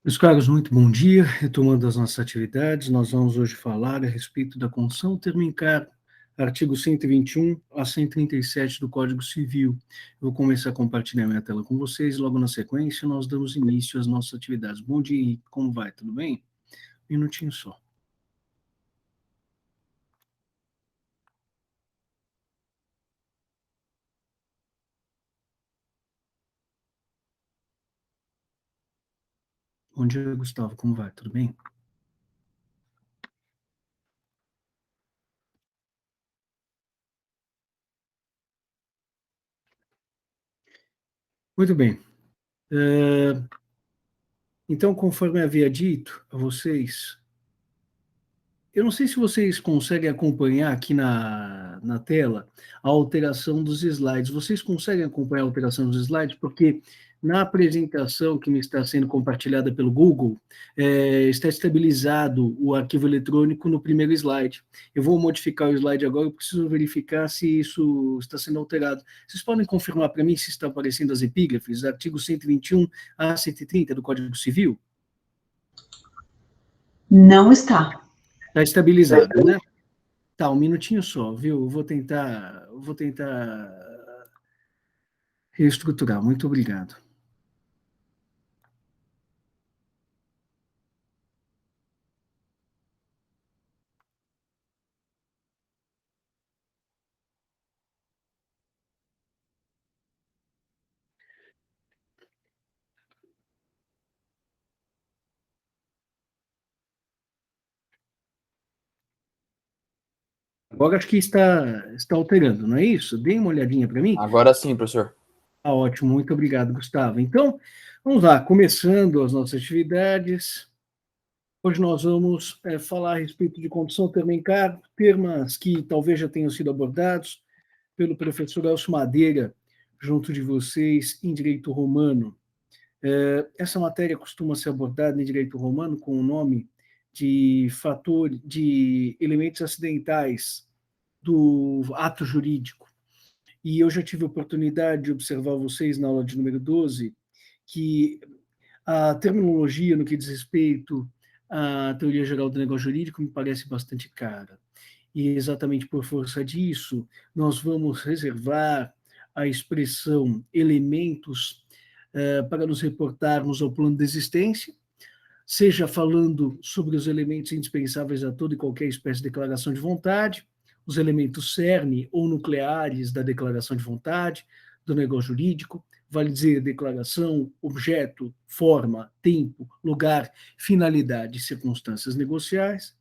Meus caros, muito bom dia. Retomando as nossas atividades, nós vamos hoje falar a respeito da Constituição Termo em Cargo, artigo 121 a 137 do Código Civil. Eu vou começar a compartilhar minha tela com vocês, logo na sequência nós damos início às nossas atividades. Bom dia, Henrique, como vai? Tudo bem? Um minutinho só. Bom dia, Gustavo, como vai? Tudo bem? Muito bem. Então, conforme havia dito a vocês, eu não sei se vocês conseguem acompanhar aqui na tela a alteração dos slides. Vocês conseguem acompanhar a alteração dos slides? Porque na apresentação que me está sendo compartilhada pelo Google, está estabilizado o arquivo eletrônico no primeiro slide. Eu vou modificar o slide agora, eu preciso verificar se isso está sendo alterado. Vocês podem confirmar para mim se está aparecendo as epígrafes, artigo 121 a 130 do Código Civil? Não está. Está estabilizado, né? Tá, um minutinho só, viu? Eu vou tentar reestruturar. Muito obrigado. Agora acho que está alterando, não é isso? Dê uma olhadinha para mim. Agora sim, professor. Ah, ótimo, muito obrigado, Gustavo. Então, vamos lá, começando as nossas atividades. Hoje nós vamos falar a respeito de condução termo em cargo, temas que talvez já tenham sido abordados pelo professor Elcio Madeira, junto de vocês, em Direito Romano. Essa matéria costuma ser abordada em Direito Romano com o nome de elementos acidentais do ato jurídico. E eu já tive a oportunidade de observar vocês na aula de número 12, que a terminologia no que diz respeito à teoria geral do negócio jurídico me parece bastante cara. E exatamente por força disso, nós vamos reservar a expressão elementos para nos reportarmos ao plano de existência, seja falando sobre os elementos indispensáveis a toda e qualquer espécie de declaração de vontade, os elementos cerne ou nucleares da declaração de vontade, do negócio jurídico, vale dizer declaração, objeto, forma, tempo, lugar, finalidade e circunstâncias negociais,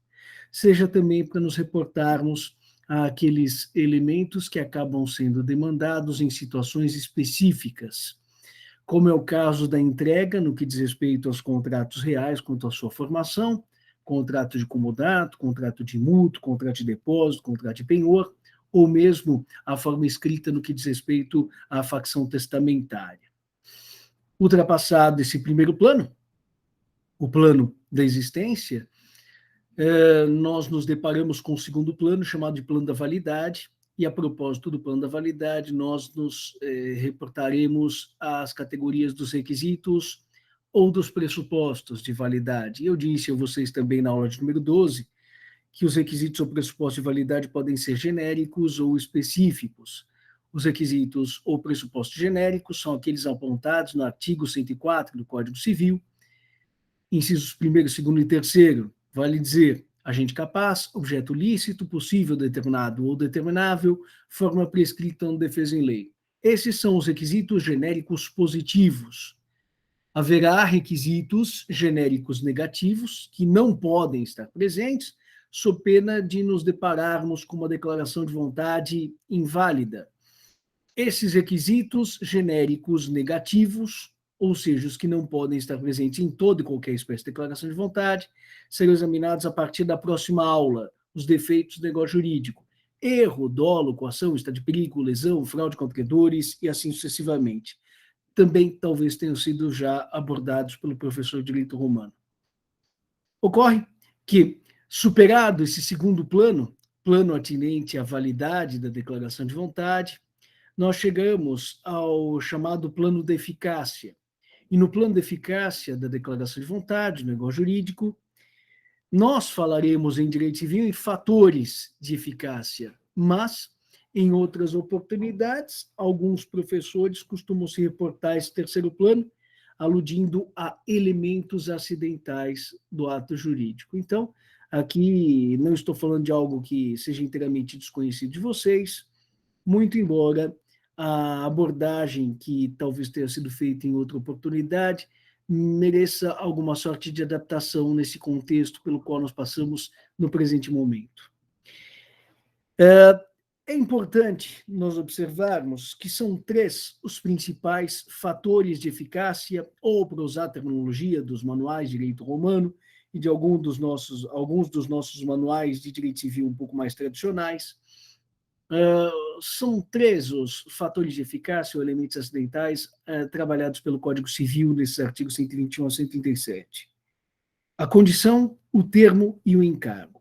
seja também para nos reportarmos àqueles elementos que acabam sendo demandados em situações específicas, como é o caso da entrega, no que diz respeito aos contratos reais quanto à sua formação, contrato de comodato, contrato de mútuo, contrato de depósito, contrato de penhor, ou mesmo a forma escrita no que diz respeito à facção testamentária. Ultrapassado esse primeiro plano, o plano da existência, nós nos deparamos com o segundo plano, chamado de plano da validade, e a propósito do plano da validade, nós nos reportaremos às categorias dos requisitos ou dos pressupostos de validade. Eu disse a vocês também na aula de número 12 que os requisitos ou pressupostos de validade podem ser genéricos ou específicos. Os requisitos ou pressupostos genéricos são aqueles apontados no artigo 104 do Código Civil, incisos 1º, 2º e 3º, vale dizer, agente capaz, objeto lícito, possível, determinado ou determinável, forma prescrita ou defesa em lei. Esses são os requisitos genéricos positivos. Haverá requisitos genéricos negativos que não podem estar presentes, sob pena de nos depararmos com uma declaração de vontade inválida. Esses requisitos genéricos negativos, ou seja, os que não podem estar presentes em toda e qualquer espécie de declaração de vontade, serão examinados a partir da próxima aula, os defeitos do negócio jurídico. Erro, dolo, coação, estado de perigo, lesão, fraude contra credores e assim sucessivamente. Também talvez tenham sido já abordados pelo professor de Direito Romano. Ocorre que, superado esse segundo plano, plano atinente à validade da declaração de vontade, nós chegamos ao chamado plano da eficácia. e no plano de eficácia da declaração de vontade, no negócio jurídico, nós falaremos em direito civil em fatores de eficácia, mas em outras oportunidades, alguns professores costumam se reportar a esse terceiro plano, aludindo a elementos acidentais do ato jurídico. Então, aqui não estou falando de algo que seja inteiramente desconhecido de vocês, muito embora a abordagem que talvez tenha sido feita em outra oportunidade mereça alguma sorte de adaptação nesse contexto pelo qual nós passamos no presente momento. É importante nós observarmos que são três os principais fatores de eficácia, ou para usar a terminologia dos manuais de direito romano e de alguns dos nossos manuais de direito civil um pouco mais tradicionais. São três os fatores de eficácia ou elementos acidentais trabalhados pelo Código Civil nesses artigos 121 a 137. A condição, o termo e o encargo.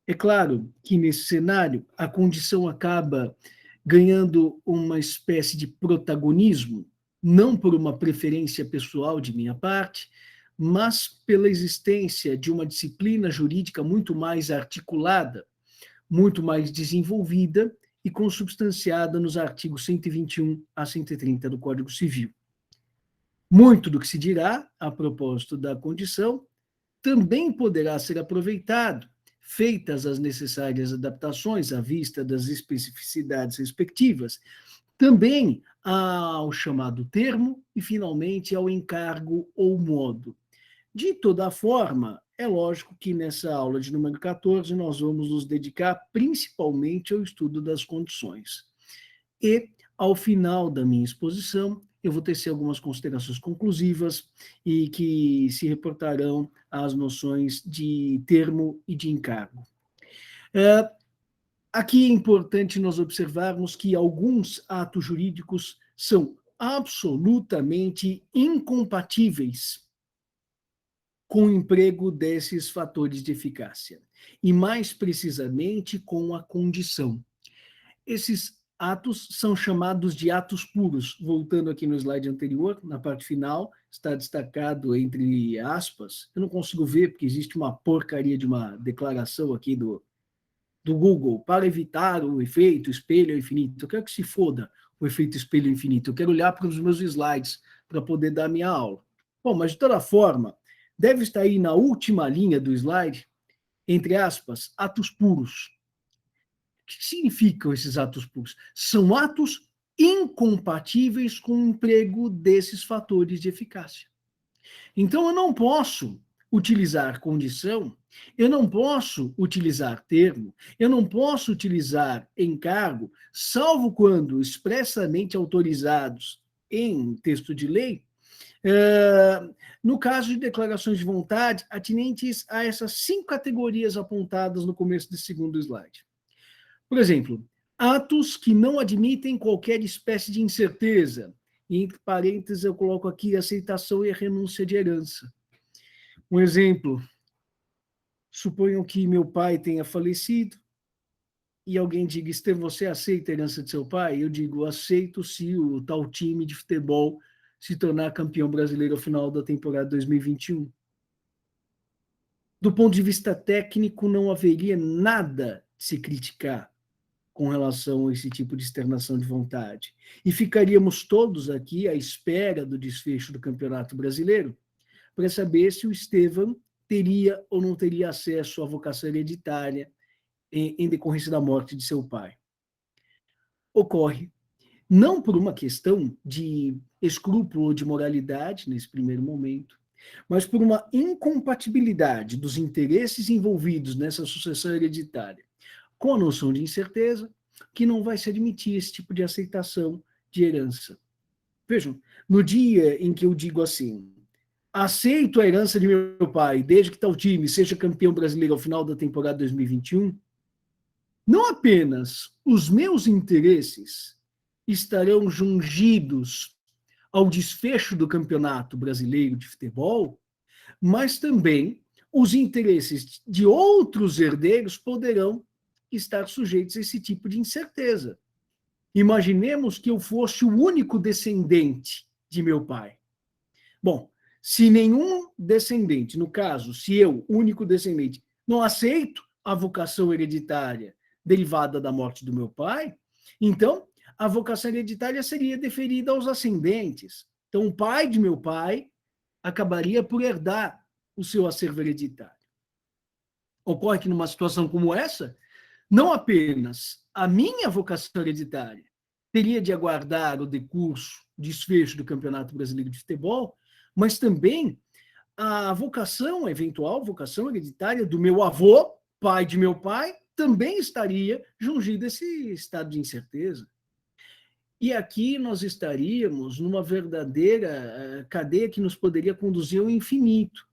É claro que nesse cenário a condição acaba ganhando uma espécie de protagonismo, não por uma preferência pessoal de minha parte, mas pela existência de uma disciplina jurídica muito mais articulada, muito mais desenvolvida e consubstanciada nos artigos 121 a 130 do Código Civil. Muito do que se dirá a propósito da condição também poderá ser aproveitado, feitas as necessárias adaptações à vista das especificidades respectivas, também ao chamado termo e, finalmente, ao encargo ou modo. De toda forma, é lógico que nessa aula de número 14 nós vamos nos dedicar principalmente ao estudo das condições. E, ao final da minha exposição, eu vou tecer algumas considerações conclusivas e que se reportarão às noções de termo e de encargo. Aqui é importante nós observarmos que alguns atos jurídicos são absolutamente incompatíveis com o emprego desses fatores de eficácia, e mais precisamente com a condição. Esses atos são chamados de atos puros. Voltando aqui no slide anterior, na parte final, está destacado entre aspas, eu não consigo ver porque existe uma porcaria de uma declaração aqui do Google, para evitar o efeito espelho infinito. Eu quero que se foda o efeito espelho infinito, eu quero olhar para os meus slides para poder dar minha aula. Bom, mas de toda forma, deve estar aí na última linha do slide, entre aspas, atos puros. O que significam esses atos puros? São atos incompatíveis com o emprego desses fatores de eficácia. Então, eu não posso utilizar condição, eu não posso utilizar termo, eu não posso utilizar encargo, salvo quando expressamente autorizados em texto de lei, no caso de declarações de vontade atinentes a essas 5 categorias apontadas no começo desse segundo slide. Por exemplo, atos que não admitem qualquer espécie de incerteza, e entre parênteses eu coloco aqui a aceitação e a renúncia de herança. Um exemplo, suponham que meu pai tenha falecido e alguém diga, Estevam, você aceita a herança de seu pai? Eu digo, aceito se o tal time de futebol se tornar campeão brasileiro ao final da temporada 2021. Do ponto de vista técnico, não haveria nada de se criticar com relação a esse tipo de externação de vontade. E ficaríamos todos aqui à espera do desfecho do Campeonato Brasileiro para saber se o Estevam teria ou não teria acesso à vocação hereditária em decorrência da morte de seu pai. Ocorre não por uma questão de escrúpulo ou de moralidade, nesse primeiro momento, mas por uma incompatibilidade dos interesses envolvidos nessa sucessão hereditária com a noção de incerteza, que não vai se admitir esse tipo de aceitação de herança. Vejam, no dia em que eu digo assim, aceito a herança de meu pai, desde que tal time seja campeão brasileiro ao final da temporada 2021, não apenas os meus interesses estarão jungidos ao desfecho do Campeonato Brasileiro de Futebol, mas também os interesses de outros herdeiros poderão estar sujeitos a esse tipo de incerteza. Imaginemos que eu fosse o único descendente de meu pai. Bom, se nenhum descendente, no caso, se eu, único descendente, não aceito a vocação hereditária derivada da morte do meu pai, então a vocação hereditária seria deferida aos ascendentes. Então, o pai de meu pai acabaria por herdar o seu acervo hereditário. Ocorre que numa situação como essa, não apenas a minha vocação hereditária teria de aguardar o decurso, desfecho do Campeonato Brasileiro de Futebol, mas também a vocação, a eventual vocação hereditária do meu avô, pai de meu pai, também estaria jungido a esse estado de incerteza. E aqui nós estaríamos numa verdadeira cadeia que nos poderia conduzir ao infinito,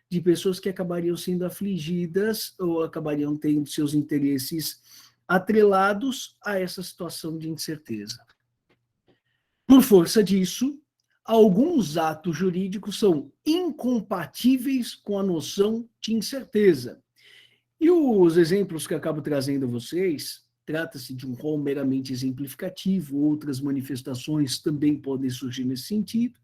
de pessoas que acabariam sendo afligidas ou acabariam tendo seus interesses atrelados a essa situação de incerteza. Por força disso, alguns atos jurídicos são incompatíveis com a noção de incerteza. E os exemplos que acabo trazendo a vocês, trata-se de um rol meramente exemplificativo, outras manifestações também podem surgir nesse sentido,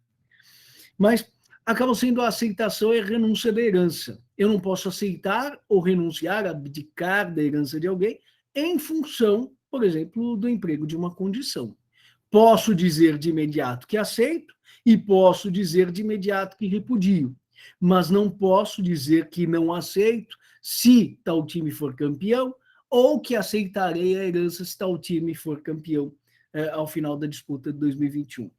mas acabam sendo a aceitação e a renúncia da herança. Eu não posso aceitar ou renunciar, abdicar da herança de alguém em função, por exemplo, do emprego de uma condição. Posso dizer de imediato que aceito e posso dizer de imediato que repudio, mas não posso dizer que não aceito se tal time for campeão ou que aceitarei a herança se tal time for campeão ao final da disputa de 2021.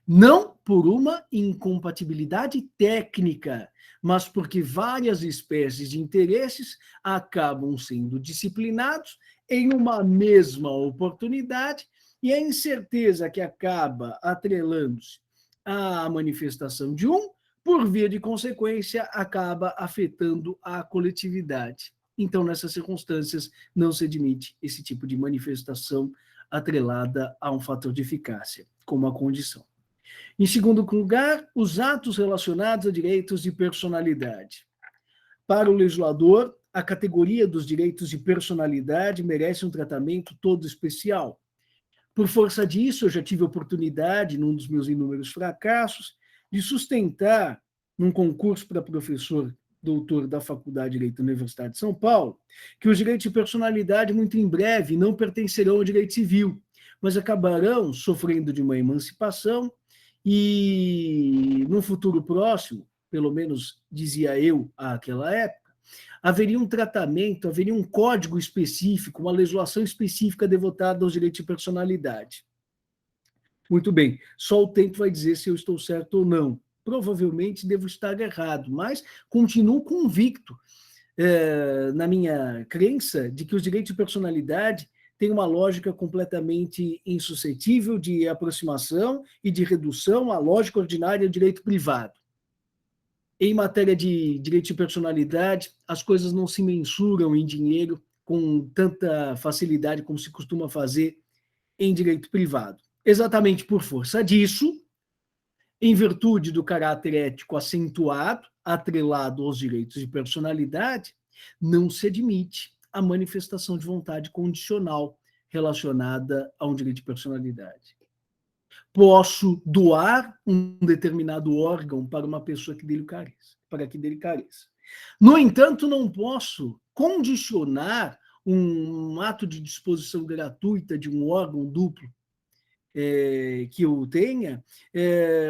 Não por uma incompatibilidade técnica, mas porque várias espécies de interesses acabam sendo disciplinados em uma mesma oportunidade e a incerteza que acaba atrelando-se à manifestação de um, por via de consequência, acaba afetando a coletividade. Então, nessas circunstâncias, não se admite esse tipo de manifestação atrelada a um fator de eficácia, como a condição. Em segundo lugar, os atos relacionados a direitos de personalidade. Para o legislador, a categoria dos direitos de personalidade merece um tratamento todo especial. Por força disso, eu já tive a oportunidade, num dos meus inúmeros fracassos, de sustentar, num concurso para professor doutor da Faculdade de Direito da Universidade de São Paulo, que os direitos de personalidade, muito em breve, não pertencerão ao direito civil, mas acabarão sofrendo de uma emancipação e, no futuro próximo, pelo menos dizia eu àquela época, haveria um tratamento, haveria um código específico, uma legislação específica devotada aos direitos de personalidade. Muito bem, só o tempo vai dizer se eu estou certo ou não. Provavelmente devo estar errado, mas continuo convicto na minha crença de que os direitos de personalidade têm uma lógica completamente insuscetível de aproximação e de redução à lógica ordinária do direito privado. Em matéria de direito de personalidade, as coisas não se mensuram em dinheiro com tanta facilidade como se costuma fazer em direito privado. Exatamente por força disso, em virtude do caráter ético acentuado, atrelado aos direitos de personalidade, não se admite a manifestação de vontade condicional relacionada a um direito de personalidade. Posso doar um determinado órgão para uma pessoa que dele careça, para que dele careça. No entanto, não posso condicionar um ato de disposição gratuita de um órgão duplo que eu tenha,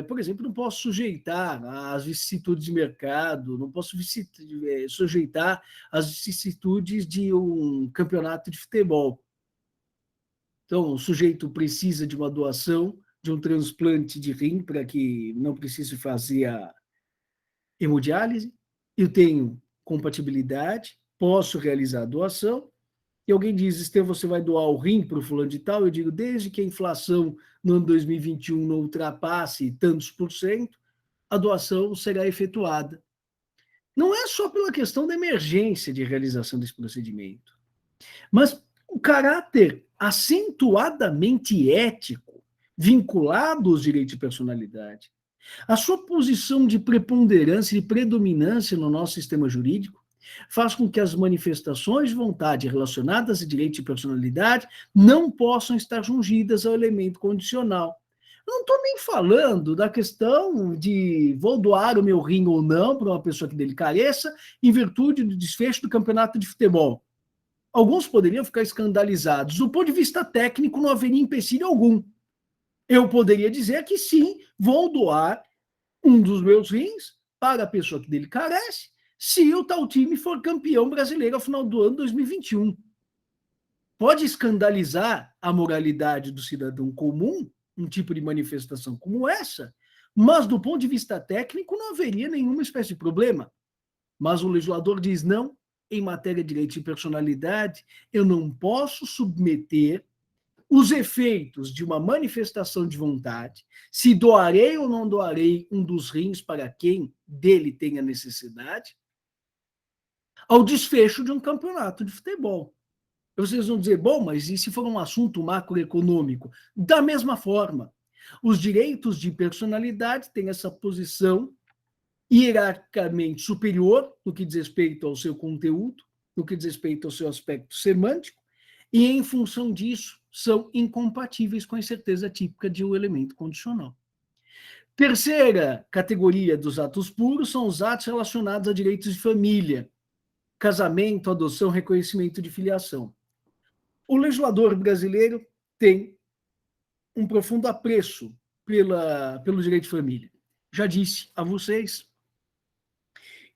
por exemplo, não posso sujeitar às vicissitudes de mercado, não posso sujeitar às vicissitudes de um campeonato de futebol. Então, o sujeito precisa de uma doação, de um transplante de rim, para que não precise fazer a hemodiálise, eu tenho compatibilidade, posso realizar a doação, e alguém diz, Estevão, você vai doar o rim para o fulano de tal? Eu digo, desde que a inflação no ano 2021 não ultrapasse tantos por cento, a doação será efetuada. Não é só pela questão da emergência de realização desse procedimento, mas o caráter acentuadamente ético, vinculado aos direitos de personalidade, a sua posição de preponderância e predominância no nosso sistema jurídico, faz com que as manifestações de vontade relacionadas a direito de personalidade não possam estar jungidas ao elemento condicional, Eu não estou nem falando da questão de vou doar o meu rim ou não para uma pessoa que dele careça em virtude do desfecho do campeonato de futebol. Alguns poderiam ficar escandalizados. Do ponto de vista técnico, não haveria empecilho algum. Eu poderia dizer que sim, vou doar um dos meus rins para a pessoa que dele carece, se o tal time for campeão brasileiro ao final do ano 2021. Pode escandalizar a moralidade do cidadão comum, um tipo de manifestação como essa, mas do ponto de vista técnico não haveria nenhuma espécie de problema. Mas o legislador diz não, em matéria de direito de personalidade, eu não posso submeter os efeitos de uma manifestação de vontade, se doarei ou não doarei um dos rins para quem dele tenha necessidade, ao desfecho de um campeonato de futebol. Vocês vão dizer, bom, mas e se for um assunto macroeconômico? Da mesma forma, os direitos de personalidade têm essa posição hierarquicamente superior no que diz respeito ao seu conteúdo, no que diz respeito ao seu aspecto semântico, e em função disso são incompatíveis com a incerteza típica de um elemento condicional. Terceira categoria dos atos puros são os atos relacionados a direitos de família, casamento, adoção, reconhecimento de filiação. O legislador brasileiro tem um profundo apreço pelo direito de família. Já disse a vocês,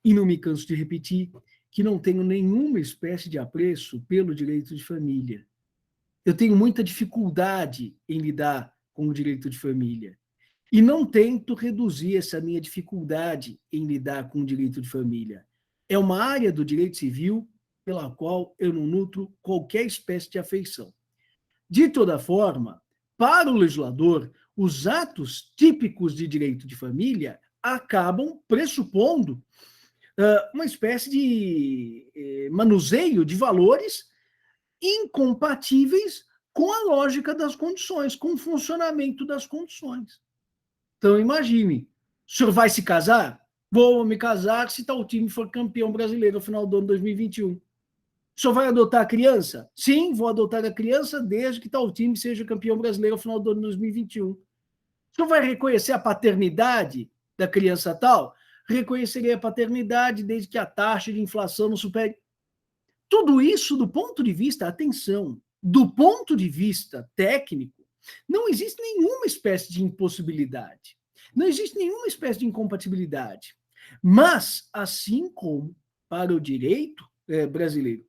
e não me canso de repetir, que não tenho nenhuma espécie de apreço pelo direito de família. Eu tenho muita dificuldade em lidar com o direito de família. E não tento reduzir essa minha dificuldade em lidar com o direito de família. É uma área do direito civil pela qual eu não nutro qualquer espécie de afeição. De toda forma, para o legislador, os atos típicos de direito de família acabam pressupondo uma espécie de manuseio de valores incompatíveis com a lógica das condições, com o funcionamento das condições. Então, imagine, o senhor vai se casar? Vou me casar se tal time for campeão brasileiro no final do ano 2021. O senhor vai adotar a criança? Sim, vou adotar a criança desde que tal time seja campeão brasileiro no final do ano 2021. O senhor vai reconhecer a paternidade da criança tal? Reconhecerei a paternidade desde que a taxa de inflação não supere. Tudo isso, do ponto de vista, atenção, do ponto de vista técnico, não existe nenhuma espécie de impossibilidade, não existe nenhuma espécie de incompatibilidade. Mas, assim como para o direito brasileiro,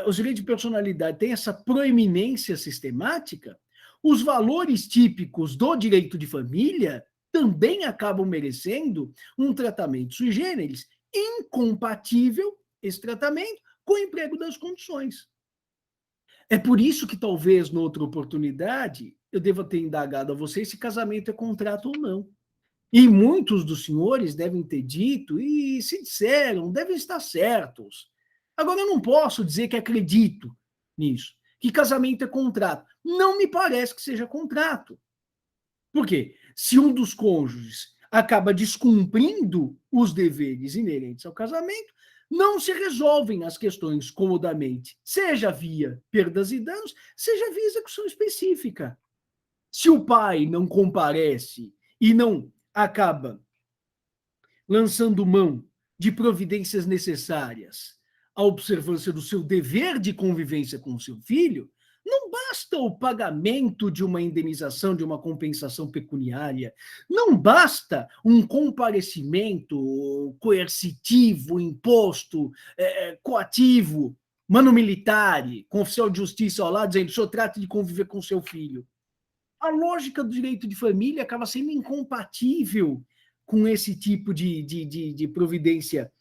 os direitos de personalidade têm essa proeminência sistemática, os valores típicos do direito de família também acabam merecendo um tratamento sui generis, incompatível, esse tratamento, com o emprego das condições. É por isso que talvez, noutra oportunidade, eu deva ter indagado a vocês se casamento é contrato ou não. E muitos dos senhores devem ter dito, e se disseram, devem estar certos. Agora, eu não posso dizer que acredito nisso, que casamento é contrato. Não me parece que seja contrato. Por quê? Se um dos cônjuges acaba descumprindo os deveres inerentes ao casamento, não se resolvem as questões comodamente, seja via perdas e danos, seja via execução específica. Se o pai não comparece e não acaba lançando mão de providências necessárias à observância do seu dever de convivência com o seu filho, não basta o pagamento de uma indenização, de uma compensação pecuniária, não basta um comparecimento coercitivo, imposto, coativo, mano militar, com oficial de justiça ao lado, dizendo: o senhor trata de conviver com seu filho. A lógica do direito de família acaba sendo incompatível com esse tipo de providência,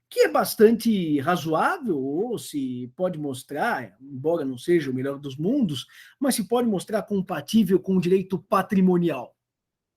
que é bastante razoável, ou se pode mostrar, embora não seja o melhor dos mundos, mas se pode mostrar compatível com o direito patrimonial.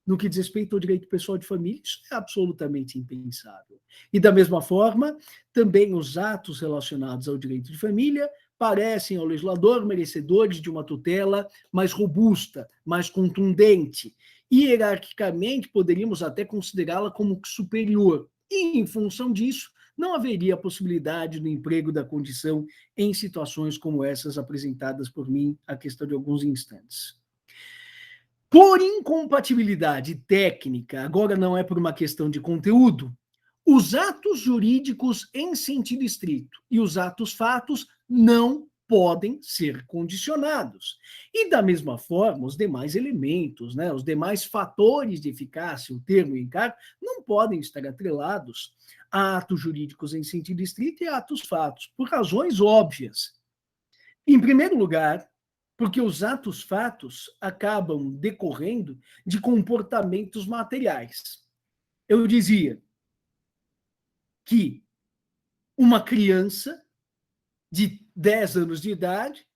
No que diz respeito ao direito pessoal de família, isso é absolutamente impensável. E, da mesma forma, também os atos relacionados ao direito de família parecem ao legislador merecedores de uma tutela mais robusta, mais contundente. Hierarquicamente, poderíamos até considerá-la como superior. E, em função disso, não haveria a possibilidade do emprego da condição em situações como essas apresentadas por mim, a questão de alguns instantes. Por incompatibilidade técnica, agora não é por uma questão de conteúdo, os atos jurídicos em sentido estrito e os atos fatos não podem ser condicionados. E da mesma forma, os demais elementos, né, os demais fatores de eficácia, o termo e o encargo, não podem estar atrelados a atos jurídicos em sentido estrito e a atos fatos, por razões óbvias. Em primeiro lugar, porque os atos fatos acabam decorrendo de comportamentos materiais. Eu dizia que uma criança de 10 anos de idade,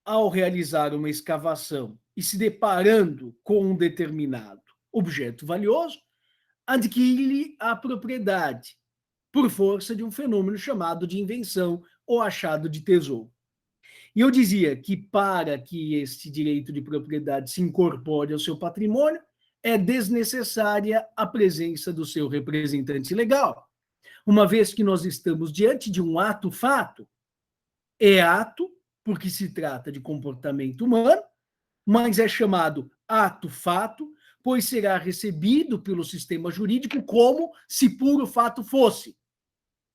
ao realizar uma escavação e se deparando com um determinado objeto valioso, adquire a propriedade por força de um fenômeno chamado de invenção ou achado de tesouro. E eu dizia que para que este direito de propriedade se incorpore ao seu patrimônio, é desnecessária a presença do seu representante legal, uma vez que nós estamos diante de um ato-fato. É ato, porque se trata de comportamento humano, mas é chamado ato-fato, pois será recebido pelo sistema jurídico como se puro fato fosse,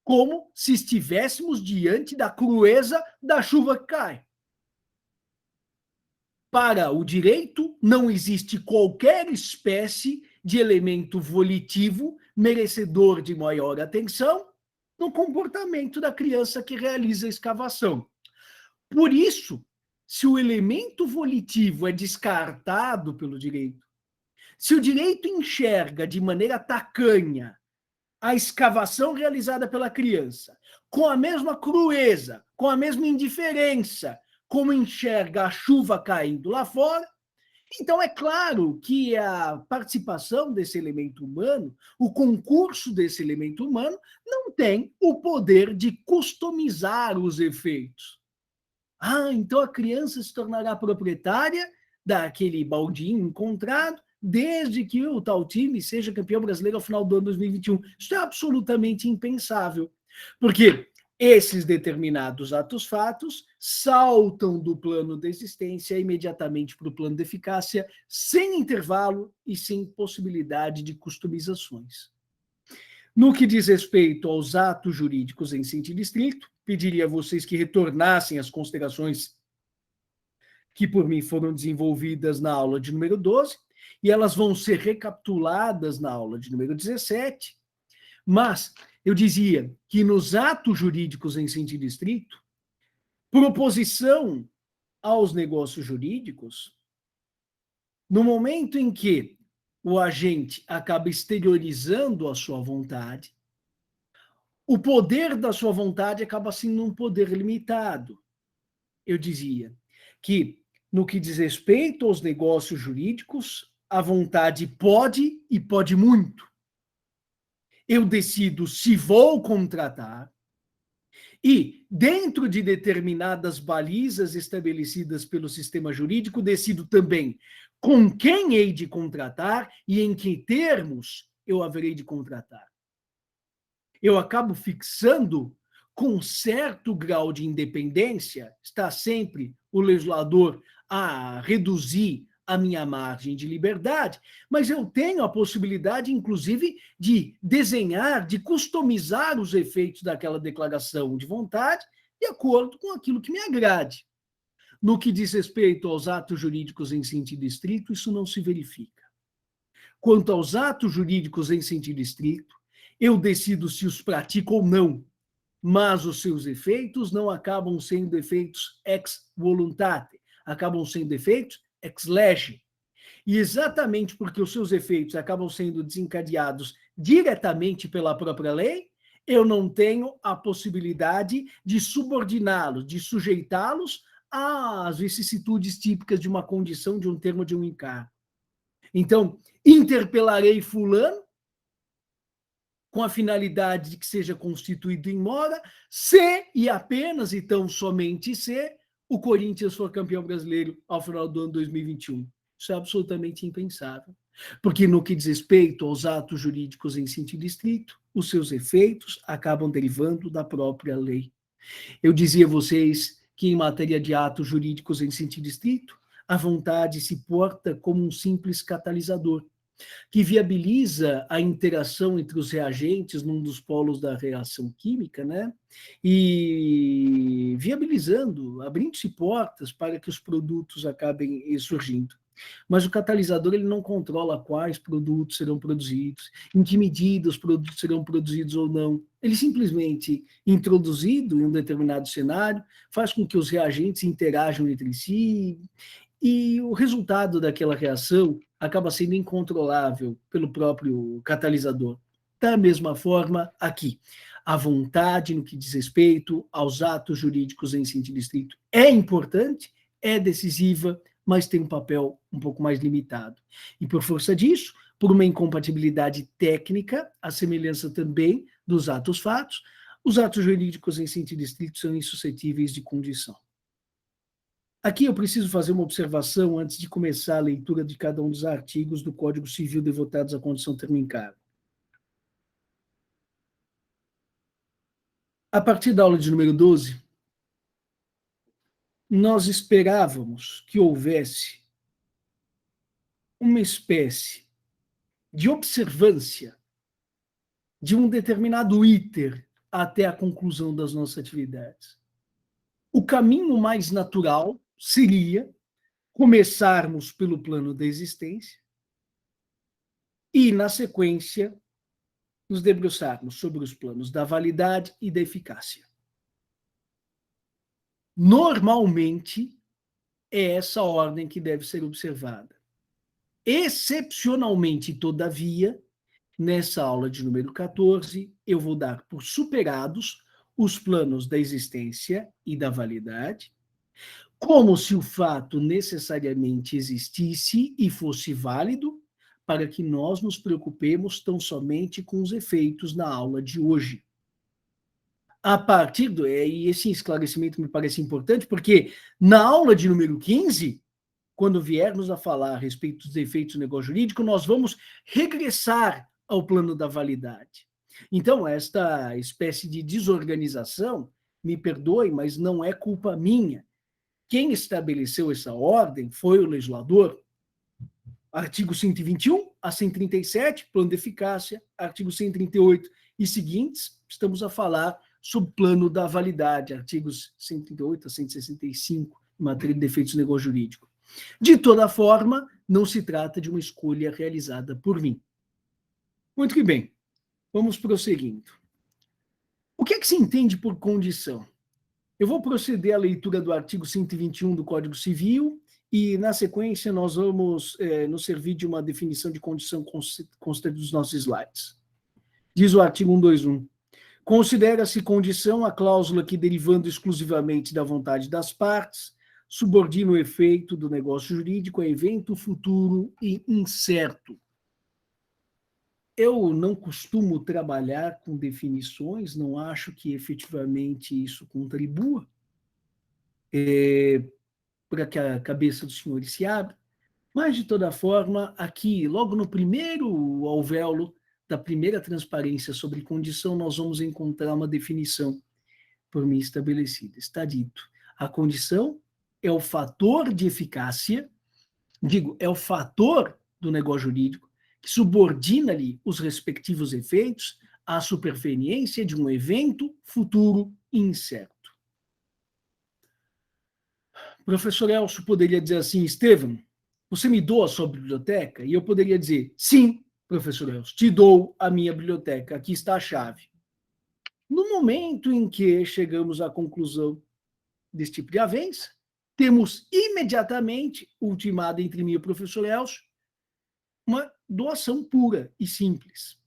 como se estivéssemos diante da crueza da chuva que cai. Para o direito, não existe qualquer espécie de elemento volitivo merecedor de maior atenção no comportamento da criança que realiza a escavação. Por isso, se o elemento volitivo é descartado pelo direito, se o direito enxerga de maneira tacanha a escavação realizada pela criança, com a mesma crueza, com a mesma indiferença, como enxerga a chuva caindo lá fora, então é claro que a participação desse elemento humano, o concurso desse elemento humano, não tem o poder de customizar os efeitos. Ah, então a criança se tornará proprietária daquele baldinho encontrado, desde que o tal time seja campeão brasileiro ao final do ano 2021. Isso é absolutamente impensável, porque esses determinados atos-fatos saltam do plano da existência imediatamente para o plano de eficácia, sem intervalo e sem possibilidade de customizações. No que diz respeito aos atos jurídicos em sentido estrito, pediria a vocês que retornassem às considerações que por mim foram desenvolvidas na aula de número 12, e elas vão ser recapituladas na aula de número 17, mas eu dizia que nos atos jurídicos em sentido estrito, proposição aos negócios jurídicos, no momento em que o agente acaba exteriorizando a sua vontade, o poder da sua vontade acaba sendo um poder limitado. Eu dizia que, no que diz respeito aos negócios jurídicos, a vontade pode e pode muito. Eu decido se vou contratar e, dentro de determinadas balizas estabelecidas pelo sistema jurídico, decido também com quem hei de contratar e em que termos eu haverei de contratar. Eu acabo fixando com certo grau de independência, está sempre o legislador a reduzir a minha margem de liberdade, mas eu tenho a possibilidade, inclusive, de desenhar, de customizar os efeitos daquela declaração de vontade de acordo com aquilo que me agrade. No que diz respeito aos atos jurídicos em sentido estrito, isso não se verifica. Quanto aos atos jurídicos em sentido estrito, eu decido se os pratico ou não, mas os seus efeitos não acabam sendo efeitos ex voluntate, acabam sendo efeitos ex lege. E exatamente porque os seus efeitos acabam sendo desencadeados diretamente pela própria lei, eu não tenho a possibilidade de subordiná-los, de sujeitá-los às vicissitudes típicas de uma condição, de um termo, de um encargo. Então, interpelarei fulano com a finalidade de que seja constituído em mora, se e apenas e tão somente se o Corinthians for campeão brasileiro ao final do ano 2021. Isso é absolutamente impensável, porque no que diz respeito aos atos jurídicos em sentido estrito, os seus efeitos acabam derivando da própria lei. Eu dizia a vocês que em matéria de atos jurídicos em sentido estrito, A vontade se porta como um simples catalisador, que viabiliza a interação entre os reagentes num dos polos da reação química, né? E viabilizando, abrindo-se portas para que os produtos acabem surgindo. Mas o catalisador ele não controla quais produtos serão produzidos, em que medida os produtos serão produzidos ou não. Ele simplesmente, introduzido em um determinado cenário, faz com que os reagentes interajam entre si e o resultado daquela reação acaba sendo incontrolável pelo próprio catalisador. Da mesma forma, aqui, a vontade no que diz respeito aos atos jurídicos em sentido estrito é importante, é decisiva, mas tem um papel um pouco mais limitado. E por força disso, por uma incompatibilidade técnica, a semelhança também dos atos-fatos, os atos jurídicos em sentido estrito são insuscetíveis de condição. Aqui eu preciso fazer uma observação antes de começar a leitura de cada um dos artigos do Código Civil devotados à condição termo em cargo. A partir da aula de número 12, nós esperávamos que houvesse uma espécie de observância de um determinado iter até a conclusão das nossas atividades. O caminho mais natural seria começarmos pelo plano da existência e, na sequência, nos debruçarmos sobre os planos da validade e da eficácia. Normalmente, é essa ordem que deve ser observada. Excepcionalmente, todavia, nessa aula de número 14, eu vou dar por superados os planos da existência e da validade, como se o fato necessariamente existisse e fosse válido, para que nós nos preocupemos tão somente com os efeitos na aula de hoje. A partir do... E esse esclarecimento me parece importante, porque na aula de número 15, quando viermos a falar a respeito dos efeitos do negócio jurídico, nós vamos regressar ao plano da validade. Então, esta espécie de desorganização, me perdoe, mas não é culpa minha. Quem estabeleceu essa ordem foi o legislador. Artigo 121 a 137, plano de eficácia. Artigo 138 e seguintes, estamos a falar sobre o plano da validade. Artigos 138 a 165, em matéria de defeitos do negócio jurídico. De toda forma, não se trata de uma escolha realizada por mim. Muito que bem, vamos prosseguindo. O que é que se entende por condição? Eu vou proceder à leitura do artigo 121 do Código Civil e, na sequência, nós vamos nos servir de uma definição de condição constante dos nossos slides. Diz o artigo 121. Considera-se condição a cláusula que, derivando exclusivamente da vontade das partes, subordina o efeito do negócio jurídico a evento futuro e incerto. Eu não costumo trabalhar com definições, não acho que efetivamente isso contribua para que a cabeça dos senhores se abra, mas, de toda forma, aqui, logo no primeiro alvéolo da primeira transparência sobre condição, nós vamos encontrar uma definição por mim estabelecida. Está dito, a condição é o fator de eficácia, é o fator do negócio jurídico que subordina-lhe os respectivos efeitos à superveniência de um evento futuro incerto. O professor Elcio poderia dizer assim, Estevam, você me doa a sua biblioteca? E eu poderia dizer, sim, professor Elcio, te dou a minha biblioteca, aqui está a chave. No momento em que chegamos à conclusão desse tipo de avença, temos imediatamente, ultimado entre mim e o professor Elcio, uma doação pura e simples.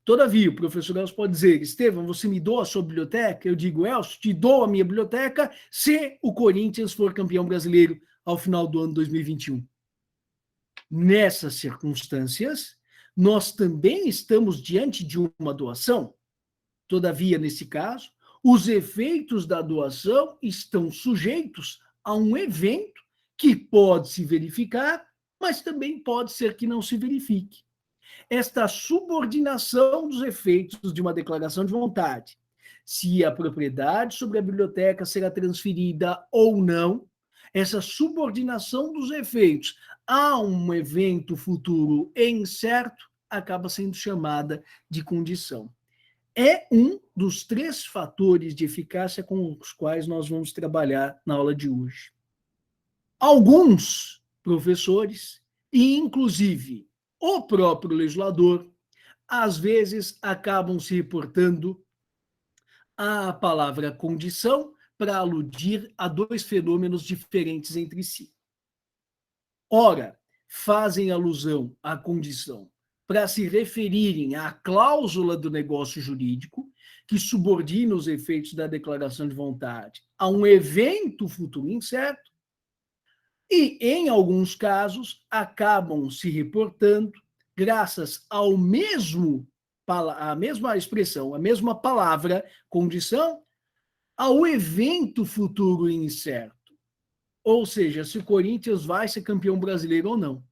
Todavia, o professor Elcio pode dizer, Estevam, você me doa a sua biblioteca? Eu digo, Elcio, te dou a minha biblioteca se o Corinthians for campeão brasileiro ao final do ano 2021. Nessas circunstâncias, nós também estamos diante de uma doação. Todavia, nesse caso, os efeitos da doação estão sujeitos a um evento que pode se verificar, mas também pode ser que não se verifique. Esta subordinação dos efeitos de uma declaração de vontade, se a propriedade sobre a biblioteca será transferida ou não, essa subordinação dos efeitos a um evento futuro incerto acaba sendo chamada de condição. É um dos 3 fatores de eficácia com os quais nós vamos trabalhar na aula de hoje. Alguns professores, e inclusive o próprio legislador, às vezes acabam se reportando à palavra condição para aludir a 2 fenômenos diferentes entre si. Ora, fazem alusão à condição para se referirem à cláusula do negócio jurídico, que subordina os efeitos da declaração de vontade a um evento futuro incerto, e, em alguns casos, acabam se reportando, graças ao a mesma expressão, a mesma palavra, condição, ao evento futuro incerto. Ou seja, se o Corinthians vai ser campeão brasileiro ou não.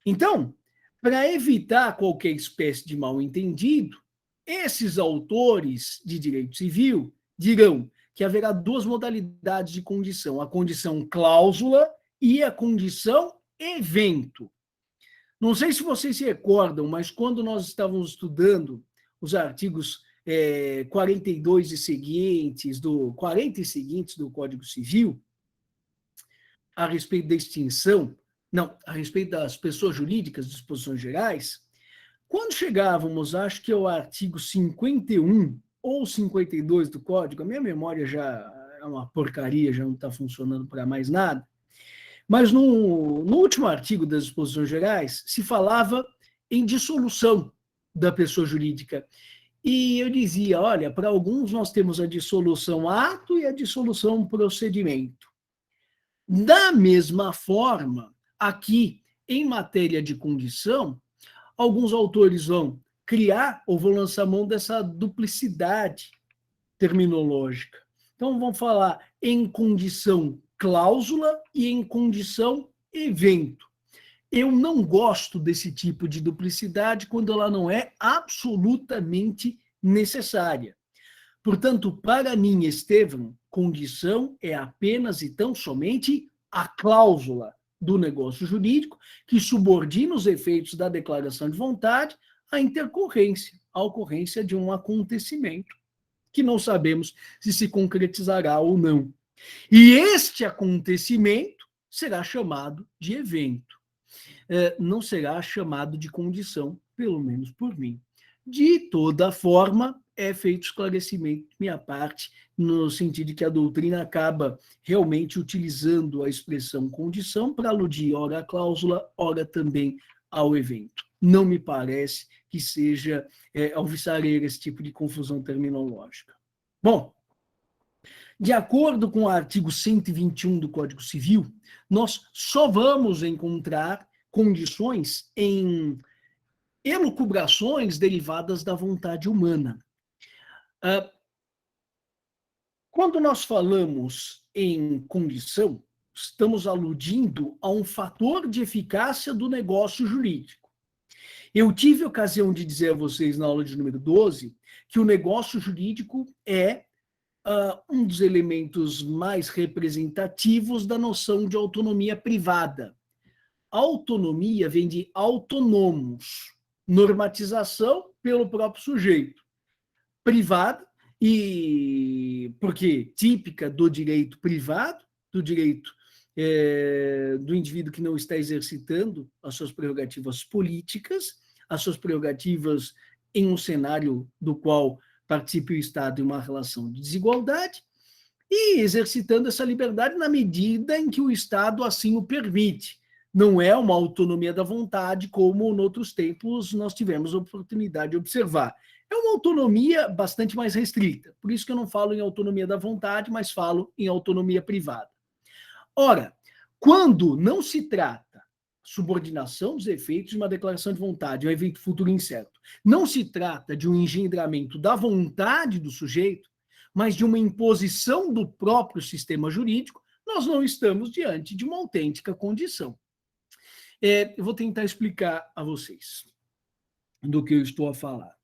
Então, para evitar qualquer espécie de mal-entendido, esses autores de direito civil dirão que haverá 2 modalidades de condição: a condição cláusula e a condição evento. Não sei se vocês se recordam, mas quando nós estávamos estudando os artigos 42 e seguintes, 40 e seguintes do Código Civil, a respeito da extinção, não, a respeito das pessoas jurídicas, disposições gerais, quando chegávamos, acho que é o artigo 51 ou 52 do Código, a minha memória já é uma porcaria, já não está funcionando para mais nada, mas no último artigo das disposições gerais se falava em dissolução da pessoa jurídica. E eu dizia, olha, para alguns nós temos a dissolução ato e a dissolução procedimento. Da mesma forma, aqui, em matéria de condição, alguns autores vão criar ou vão lançar mão dessa duplicidade terminológica. Então, vão falar em condição cláusula e em condição evento. Eu não gosto desse tipo de duplicidade quando ela não é absolutamente necessária. Portanto, para mim, Estevão, condição é apenas e tão somente a cláusula do negócio jurídico que subordina os efeitos da declaração de vontade à intercorrência, à ocorrência de um acontecimento que não sabemos se concretizará ou não. E este acontecimento será chamado de evento. Não será chamado de condição, pelo menos por mim. De toda forma, é feito esclarecimento de minha parte, no sentido de que a doutrina acaba realmente utilizando a expressão condição para aludir ora à cláusula, ora também ao evento. Não me parece que seja alvissareira esse tipo de confusão terminológica. Bom, de acordo com o artigo 121 do Código Civil, nós só vamos encontrar condições em elucubrações derivadas da vontade humana. Quando nós falamos em condição, estamos aludindo a um fator de eficácia do negócio jurídico. Eu tive a ocasião de dizer a vocês na aula de número 12 que o negócio jurídico é um dos elementos mais representativos da noção de autonomia privada. Autonomia vem de autonomos, normatização pelo próprio sujeito. Privado, e porque típica do direito privado, do direito do indivíduo que não está exercitando as suas prerrogativas políticas, as suas prerrogativas em um cenário do qual participe o Estado em uma relação de desigualdade, e exercitando essa liberdade na medida em que o Estado assim o permite. Não é uma autonomia da vontade, como em outros tempos nós tivemos a oportunidade de observar. É uma autonomia bastante mais restrita. Por isso que eu não falo em autonomia da vontade, mas falo em autonomia privada. Ora, quando não se trata subordinação dos efeitos de uma declaração de vontade, um evento futuro incerto, não se trata de um engendramento da vontade do sujeito, mas de uma imposição do próprio sistema jurídico, nós não estamos diante de uma autêntica condição. Eu vou tentar explicar a vocês do que eu estou a falar.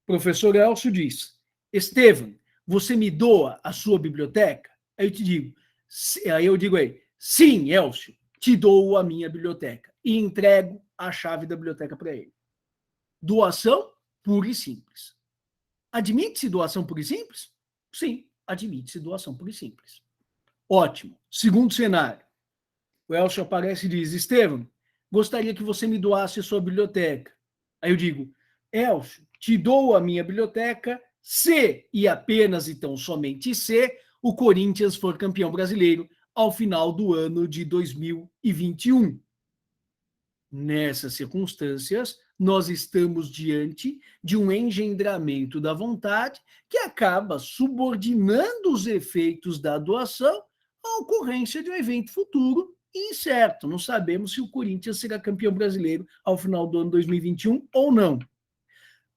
O professor Elcio diz: Estevão, você me doa a sua biblioteca? Aí eu te digo: Aí eu digo aí, sim, Elcio, te dou a minha biblioteca e entrego a chave da biblioteca para ele. Doação pura e simples. Admite-se doação pura e simples? Sim, admite-se doação pura e simples. Ótimo. Segundo cenário. O Elcio aparece e diz, Estevam, gostaria que você me doasse a sua biblioteca. Aí eu digo, Elcio, te dou a minha biblioteca se, e apenas então somente se, o Corinthians for campeão brasileiro ao final do ano de 2021. Nessas circunstâncias, nós estamos diante de um engendramento da vontade que acaba subordinando os efeitos da doação à ocorrência de um evento futuro e incerto. Não sabemos se o Corinthians será campeão brasileiro ao final do ano 2021 ou não.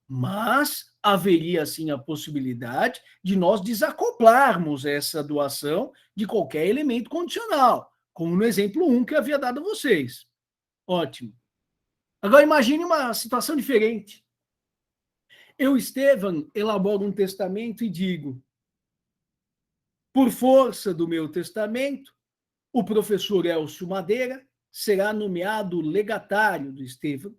Mas haveria, sim, a possibilidade de nós desacoplarmos essa doação de qualquer elemento condicional, como no exemplo 1 que eu havia dado a vocês. Ótimo. Agora imagine uma situação diferente. Eu, Estevam, elaboro um testamento e digo, por força do meu testamento, o professor Elcio Madeira será nomeado legatário do Estevam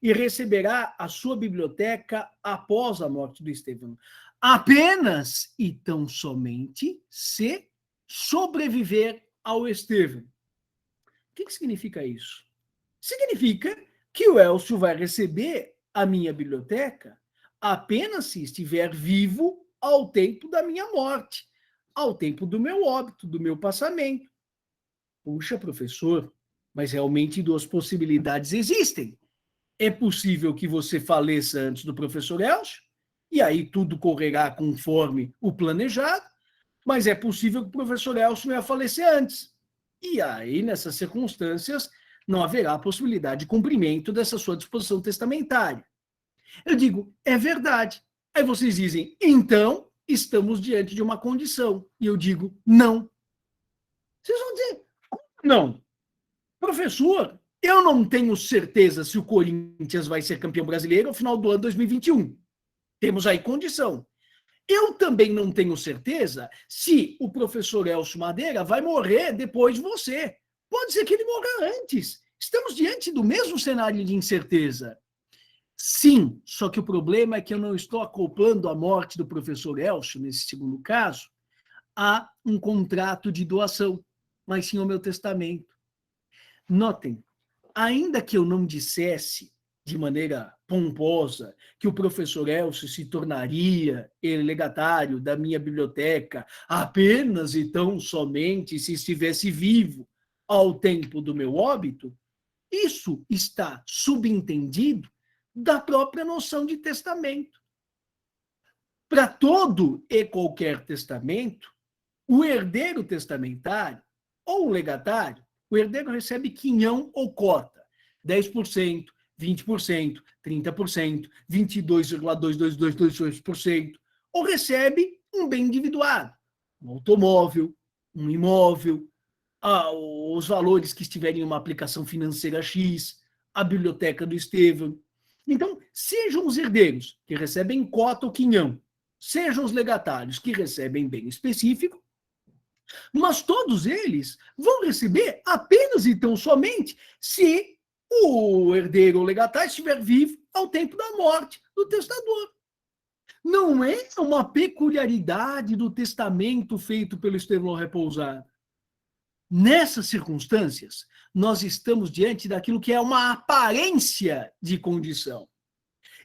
e receberá a sua biblioteca após a morte do Estevam. Apenas e tão somente se sobreviver ao Estevam. O que significa isso? Significa que o Elcio vai receber a minha biblioteca apenas se estiver vivo ao tempo da minha morte, ao tempo do meu óbito, do meu passamento. Puxa, professor, mas realmente duas possibilidades existem. É possível que você faleça antes do professor Elcio, e aí tudo correrá conforme o planejado, mas é possível que o professor Elcio venha a falecer antes. E aí, nessas circunstâncias, não haverá possibilidade de cumprimento dessa sua disposição testamentária. Eu digo, é verdade. Aí vocês dizem, então, estamos diante de uma condição. E eu digo, não. Vocês vão dizer, não. Professor, eu não tenho certeza se o Corinthians vai ser campeão brasileiro ao final do ano 2021. Temos aí condição. Eu também não tenho certeza se o professor Elcio Madeira vai morrer depois de você. Pode ser que ele morra antes. Estamos diante do mesmo cenário de incerteza. Sim, só que o problema é que eu não estou acoplando a morte do professor Elcio, nesse segundo caso, a um contrato de doação, mas sim ao meu testamento. Notem, ainda que eu não dissesse de maneira pomposa que o professor Elcio se tornaria legatário da minha biblioteca apenas e tão somente se estivesse vivo ao tempo do meu óbito, isso está subentendido da própria noção de testamento. Para todo e qualquer testamento, o herdeiro testamentário ou o legatário, o herdeiro recebe quinhão ou cota, 10%, 20%, 30%, 22,22222%, ou recebe um bem individuado, um automóvel, um imóvel, os valores que estiverem em uma aplicação financeira X, a biblioteca do Estevam. Então, sejam os herdeiros que recebem cota ou quinhão, sejam os legatários que recebem bem específico, mas todos eles vão receber apenas e tão somente se o herdeiro ou legatário estiver vivo ao tempo da morte do testador. Não é uma peculiaridade do testamento feito pelo Estevão Repousado. Nessas circunstâncias, nós estamos diante daquilo que é uma aparência de condição.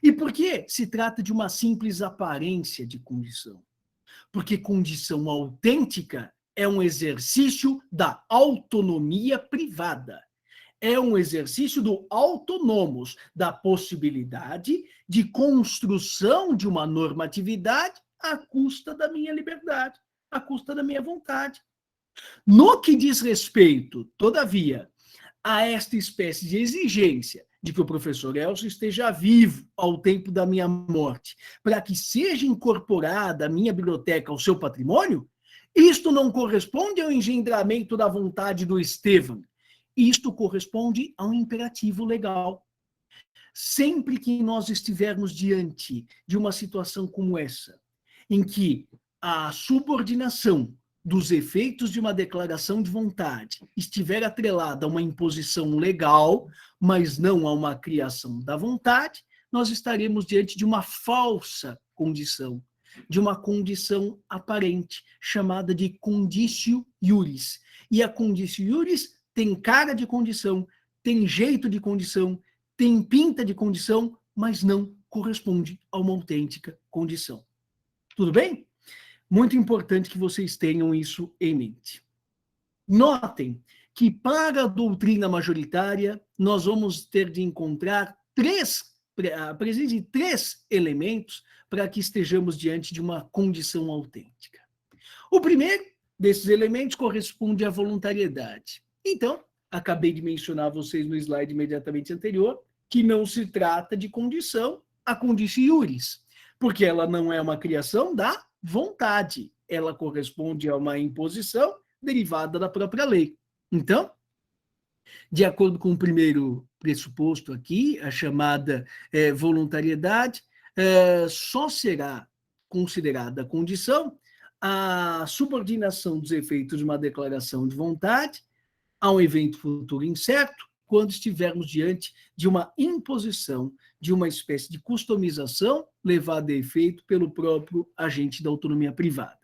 E por que se trata de uma simples aparência de condição? Porque condição autêntica é um exercício da autonomia privada. É um exercício do autonomos, da possibilidade de construção de uma normatividade à custa da minha liberdade, à custa da minha vontade. No que diz respeito, todavia, a esta espécie de exigência de que o professor Elcio esteja vivo ao tempo da minha morte, para que seja incorporada a minha biblioteca ao seu patrimônio, isto não corresponde ao engendramento da vontade do Estevam. Isto corresponde a um imperativo legal. Sempre que nós estivermos diante de uma situação como essa, em que a subordinação dos efeitos de uma declaração de vontade estiver atrelada a uma imposição legal, mas não a uma criação da vontade, nós estaremos diante de uma falsa condição, de uma condição aparente, chamada de conditio iuris. E a conditio iuris tem cara de condição, tem jeito de condição, tem pinta de condição, mas não corresponde a uma autêntica condição. Tudo bem? Muito importante que vocês tenham isso em mente. Notem que para a doutrina majoritária, nós vamos ter de encontrar a presença de três elementos para que estejamos diante de uma condição autêntica. O primeiro desses elementos corresponde à voluntariedade. Então, acabei de mencionar a vocês no slide imediatamente anterior, que não se trata de condição, a conditio iuris, porque ela não é uma criação da vontade, ela corresponde a uma imposição derivada da própria lei. Então, de acordo com o primeiro pressuposto aqui, a chamada voluntariedade, só será considerada condição a subordinação dos efeitos de uma declaração de vontade a um evento futuro incerto, quando estivermos diante de uma imposição, de uma espécie de customização levada a efeito pelo próprio agente da autonomia privada.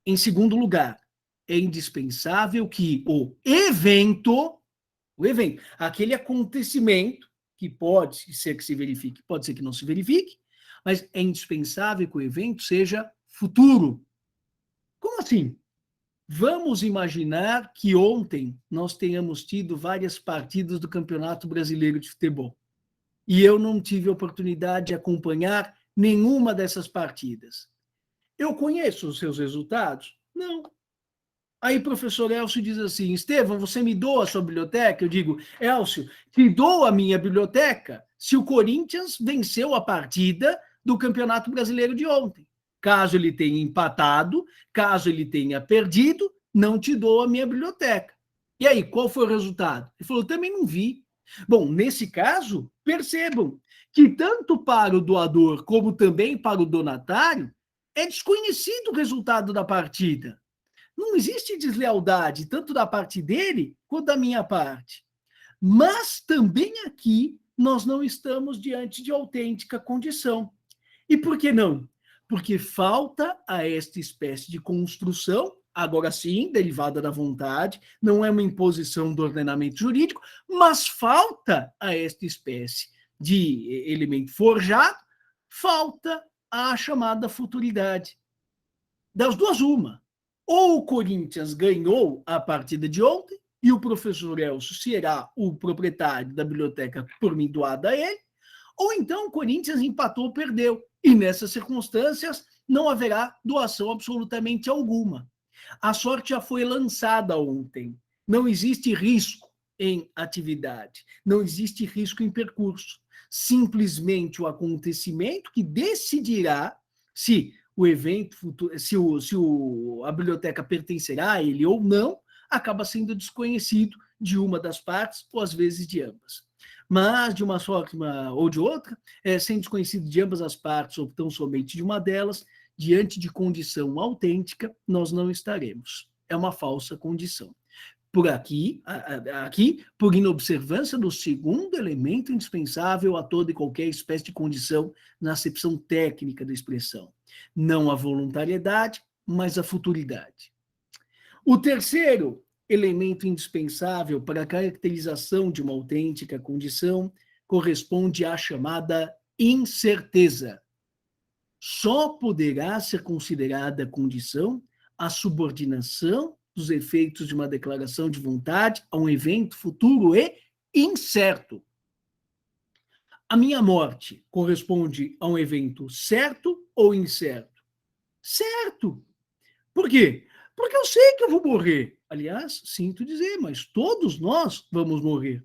Em segundo lugar, é indispensável que o evento, aquele acontecimento, que pode ser que se verifique, pode ser que não se verifique, mas é indispensável que o evento seja futuro. Como assim? Vamos imaginar que ontem nós tenhamos tido várias partidas do Campeonato Brasileiro de Futebol e eu não tive a oportunidade de acompanhar nenhuma dessas partidas. Eu conheço os seus resultados? Não. Aí o professor Elcio diz assim, Estevão, você me doa a sua biblioteca? Eu digo, Elcio, te dou a minha biblioteca se o Corinthians venceu a partida do Campeonato Brasileiro de ontem. Caso ele tenha empatado, caso ele tenha perdido, não te dou a minha biblioteca. E aí, qual foi o resultado? Ele falou, também não vi. Bom, nesse caso, percebam que tanto para o doador como também para o donatário, é desconhecido o resultado da partida. Não existe deslealdade, tanto da parte dele quanto da minha parte. Mas também aqui nós não estamos diante de autêntica condição. E por que não? Porque falta a esta espécie de construção, agora sim, derivada da vontade, não é uma imposição do ordenamento jurídico, mas falta a esta espécie de elemento forjado, falta a chamada futuridade. Das duas, uma. Ou o Corinthians ganhou a partida de ontem, e o professor Elcio será o proprietário da biblioteca por mim doada a ele, ou então o Corinthians empatou ou perdeu. E nessas circunstâncias não haverá doação absolutamente alguma. A sorte já foi lançada ontem. Não existe risco em atividade, não existe risco em percurso. Simplesmente o acontecimento que decidirá se o evento futuro, se a biblioteca pertencerá a ele ou não, acaba sendo desconhecido de uma das partes, ou às vezes de ambas. Mas, de uma forma ou de outra, sendo desconhecido de ambas as partes, ou tão somente de uma delas, diante de condição autêntica, nós não estaremos. É uma falsa condição. Por aqui, por inobservância do segundo elemento indispensável a toda e qualquer espécie de condição na acepção técnica da expressão. Não a voluntariedade, mas a futuridade. O terceiro elemento indispensável para a caracterização de uma autêntica condição corresponde à chamada incerteza. Só poderá ser considerada condição a subordinação dos efeitos de uma declaração de vontade a um evento futuro e incerto. A minha morte corresponde a um evento certo ou incerto? Certo. Por quê? Porque eu sei que eu vou morrer. Aliás, sinto dizer, mas todos nós vamos morrer.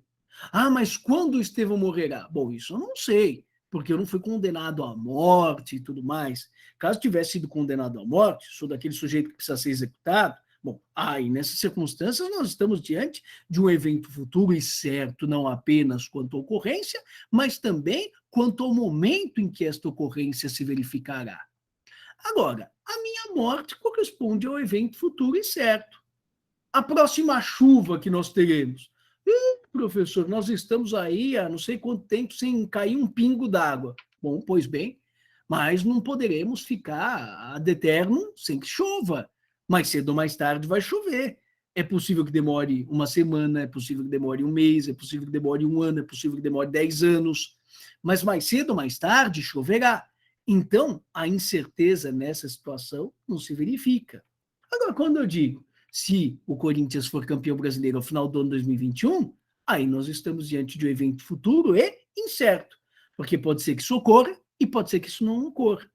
Ah, mas quando o Estevão morrerá? Bom, isso eu não sei, porque eu não fui condenado à morte e tudo mais. Caso tivesse sido condenado à morte, sou daquele sujeito que precisa ser executado, bom, aí nessas circunstâncias nós estamos diante de um evento futuro e certo, não apenas quanto à ocorrência, mas também quanto ao momento em que esta ocorrência se verificará. Agora, a minha morte corresponde ao evento futuro incerto. A próxima chuva que nós teremos. Professor, nós estamos aí há não sei quanto tempo sem cair um pingo d'água. Bom, pois bem, mas não poderemos ficar ad eterno sem que chova. Mais cedo ou mais tarde vai chover. É possível que demore uma semana, é possível que demore um mês, é possível que demore um ano, é possível que demore 10 anos. Mas mais cedo ou mais tarde choverá. Então, a incerteza nessa situação não se verifica. Agora, quando eu digo se o Corinthians for campeão brasileiro ao final do ano 2021, aí nós estamos diante de um evento futuro e incerto, porque pode ser que isso ocorra e pode ser que isso não ocorra.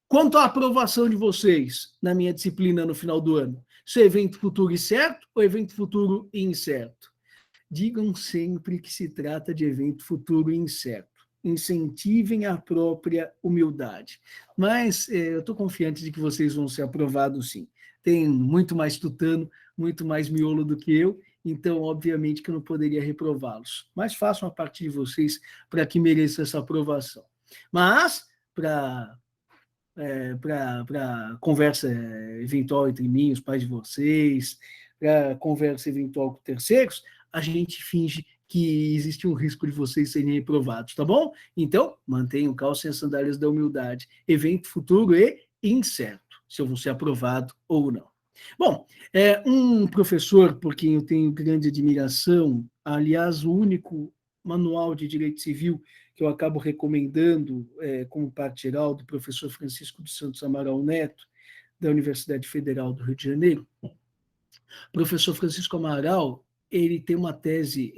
Quanto à aprovação de vocês na minha disciplina no final do ano, isso é evento futuro e certo ou evento futuro e incerto? Digam sempre que se trata de evento futuro e incerto. Incentivem a própria humildade. Mas eu estou confiante de que vocês vão ser aprovados sim. Tem muito mais tutano, muito mais miolo do que eu, então, obviamente, que eu não poderia reprová-los. Mas façam a parte de vocês para que mereça essa aprovação. Mas, para conversa eventual entre mim, os pais de vocês, para conversa eventual com terceiros, a gente finge que existe um risco de vocês serem reprovados, tá bom? Então, mantenham calça e as sandálias da humildade. Evento futuro e incerto, se eu vou ser aprovado ou não. Bom, um professor por quem eu tenho grande admiração, aliás, o único manual de direito civil que eu acabo recomendando como parte geral, do professor Francisco dos Santos Amaral Neto, da Universidade Federal do Rio de Janeiro. O professor Francisco Amaral, ele tem uma tese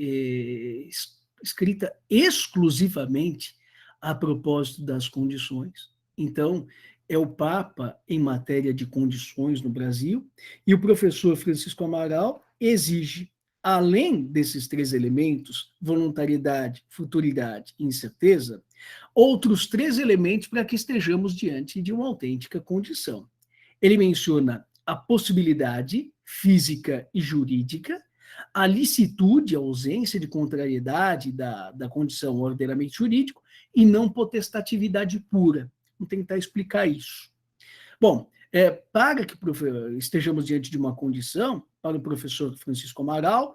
escrita exclusivamente a propósito das condições. Então, é o Papa em matéria de condições no Brasil, e o professor Francisco Amaral exige, além desses três elementos, voluntariedade, futuridade e incerteza, outros três elementos para que estejamos diante de uma autêntica condição. Ele menciona a possibilidade física e jurídica, a licitude, a ausência de contrariedade da condição ao ordenamento jurídico, e não potestatividade pura. Vamos tentar explicar isso. Bom, para que estejamos diante de uma condição, para o professor Francisco Amaral,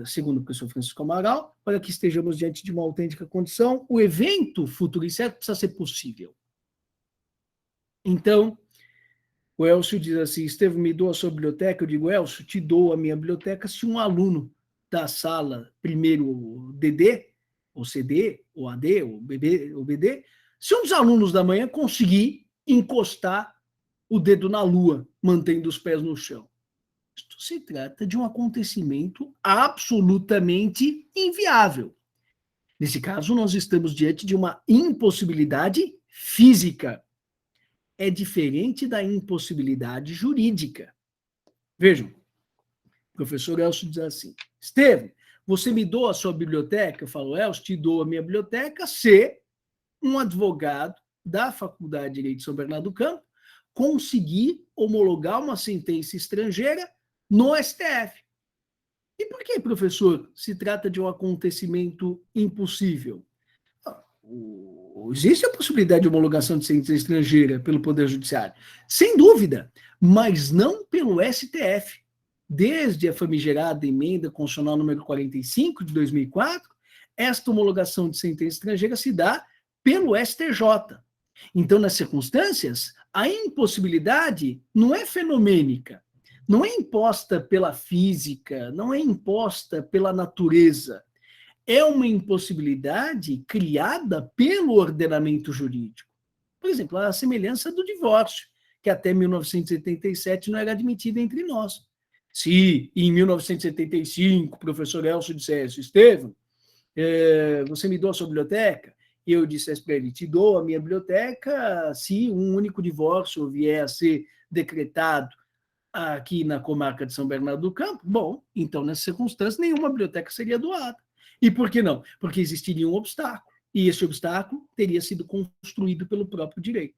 segundo o professor Francisco Amaral, para que estejamos diante de uma autêntica condição, o evento futuro incerto precisa ser possível. Então, o Elcio diz assim: Estevam, me doa a sua biblioteca? Eu digo: Elcio, te dou a minha biblioteca se um aluno da sala, primeiro DD, ou CD, ou AD, ou BD, se um dos alunos da manhã conseguir encostar o dedo na lua, mantendo os pés no chão. Isto se trata de um acontecimento absolutamente inviável. Nesse caso, nós estamos diante de uma impossibilidade física. É diferente da impossibilidade jurídica. Vejam, o professor Elcio diz assim: Estevam, você me doa a sua biblioteca? Eu falo: Elcio, te dou a minha biblioteca se um advogado da Faculdade de Direito de São Bernardo do Campo conseguir homologar uma sentença estrangeira no STF. E por que, professor, se trata de um acontecimento impossível? Existe a possibilidade de homologação de sentença estrangeira pelo Poder Judiciário, sem dúvida, mas não pelo STF. Desde a famigerada emenda constitucional número 45 de 2004, esta homologação de sentença estrangeira se dá pelo STJ. Então, nas circunstâncias, a impossibilidade não é fenomênica, não é imposta pela física, não é imposta pela natureza. É uma impossibilidade criada pelo ordenamento jurídico. Por exemplo, a semelhança do divórcio, que até 1977 não era admitida entre nós. Se em 1975 o professor Elcio dissesse: Estevam, você me doa a sua biblioteca? E eu dissesse para ele: te dou a minha biblioteca se um único divórcio vier a ser decretado aqui na comarca de São Bernardo do Campo. Bom, então, nessas circunstâncias, nenhuma biblioteca seria doada. E por que não? Porque existiria um obstáculo, e esse obstáculo teria sido construído pelo próprio direito.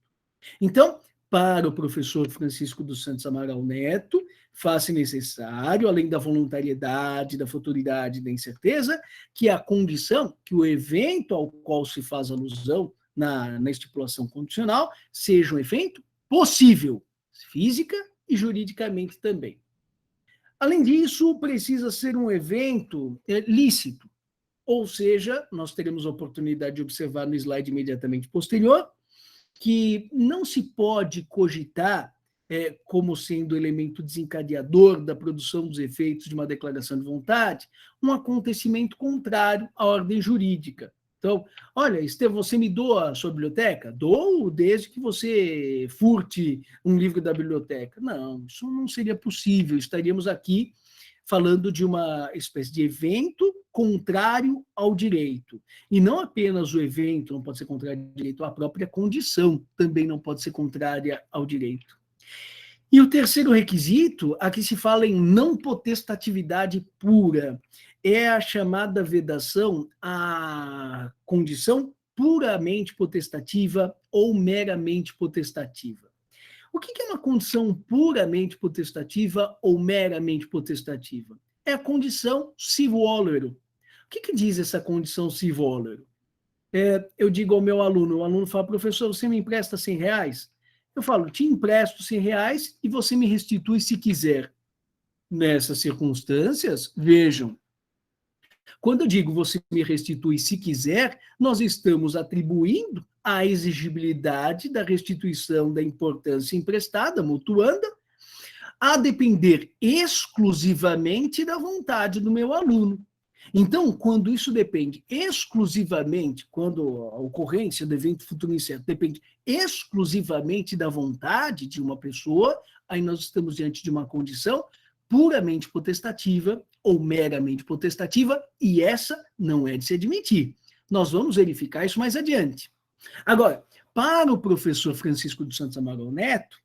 Então, para o professor Francisco dos Santos Amaral Neto, faz-se necessário, além da voluntariedade, da futuridade e da incerteza, que a condição, que o evento ao qual se faz alusão na estipulação condicional, seja um evento possível, física e juridicamente também. Além disso, precisa ser um evento lícito, ou seja, nós teremos a oportunidade de observar no slide imediatamente posterior, que não se pode cogitar como sendo elemento desencadeador da produção dos efeitos de uma declaração de vontade, um acontecimento contrário à ordem jurídica. Então, olha, Estevão, você me doa a sua biblioteca? Dou desde que você furte um livro da biblioteca. Não, isso não seria possível. Estaríamos aqui falando de uma espécie de evento contrário ao direito. E não apenas o evento não pode ser contrário ao direito, a própria condição também não pode ser contrária ao direito. E o terceiro requisito, aqui se fala em não potestatividade pura, é a chamada vedação à condição puramente potestativa ou meramente potestativa. O que é uma condição puramente potestativa ou meramente potestativa? É a condição si volere. O que diz essa condição si volere? Eu digo ao meu aluno, o aluno fala, professor, você me empresta R$100? Eu falo, te empresto R$100 e você me restitui se quiser. Nessas circunstâncias, vejam, quando eu digo você me restitui se quiser, nós estamos atribuindo a exigibilidade da restituição da importância emprestada, mutuanda, a depender exclusivamente da vontade do meu aluno. Então, quando isso depende exclusivamente, quando a ocorrência do evento futuro incerto depende exclusivamente da vontade de uma pessoa, aí nós estamos diante de uma condição puramente potestativa ou meramente potestativa, e essa não é de se admitir. Nós vamos verificar isso mais adiante. Agora, para o professor Francisco dos Santos Amaral Neto,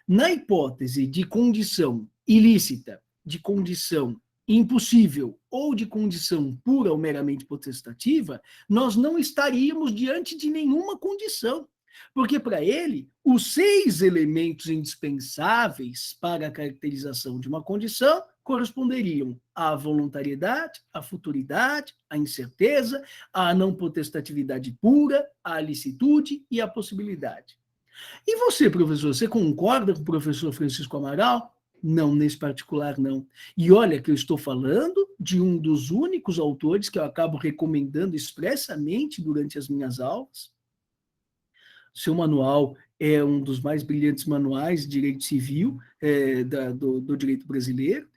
na hipótese de condição ilícita, de condição impossível ou de condição pura ou meramente potestativa, nós não estaríamos diante de nenhuma condição. Porque, para ele, os 6 elementos indispensáveis para a caracterização de uma condição corresponderiam à voluntariedade, à futuridade, à incerteza, à não potestatividade pura, à licitude e à possibilidade. E você, professor, você concorda com o professor Francisco Amaral? Não, nesse particular não. E olha que eu estou falando de um dos únicos autores que eu acabo recomendando expressamente durante as minhas aulas. Seu manual é um dos mais brilhantes manuais de direito civil do direito brasileiro.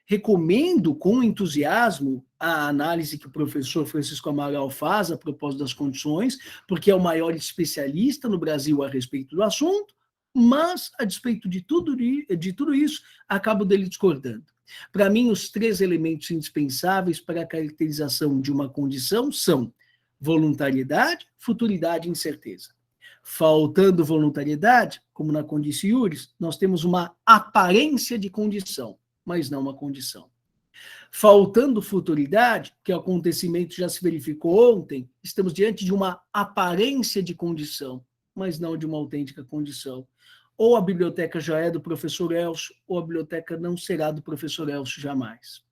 Recomendo com entusiasmo a análise que o professor Francisco Amaral faz a propósito das condições, porque é o maior especialista no Brasil a respeito do assunto, mas, a despeito de tudo isso, acabo dele discordando. Para mim, os 3 elementos indispensáveis para a caracterização de uma condição são voluntariedade, futuridade e incerteza. Faltando voluntariedade, como na condicio iuris, nós temos uma aparência de condição, mas não uma condição. Faltando futuridade, que o acontecimento já se verificou ontem, estamos diante de uma aparência de condição, mas não de uma autêntica condição. Ou a biblioteca já é do professor Elcio, ou a biblioteca não será do professor Elcio jamais.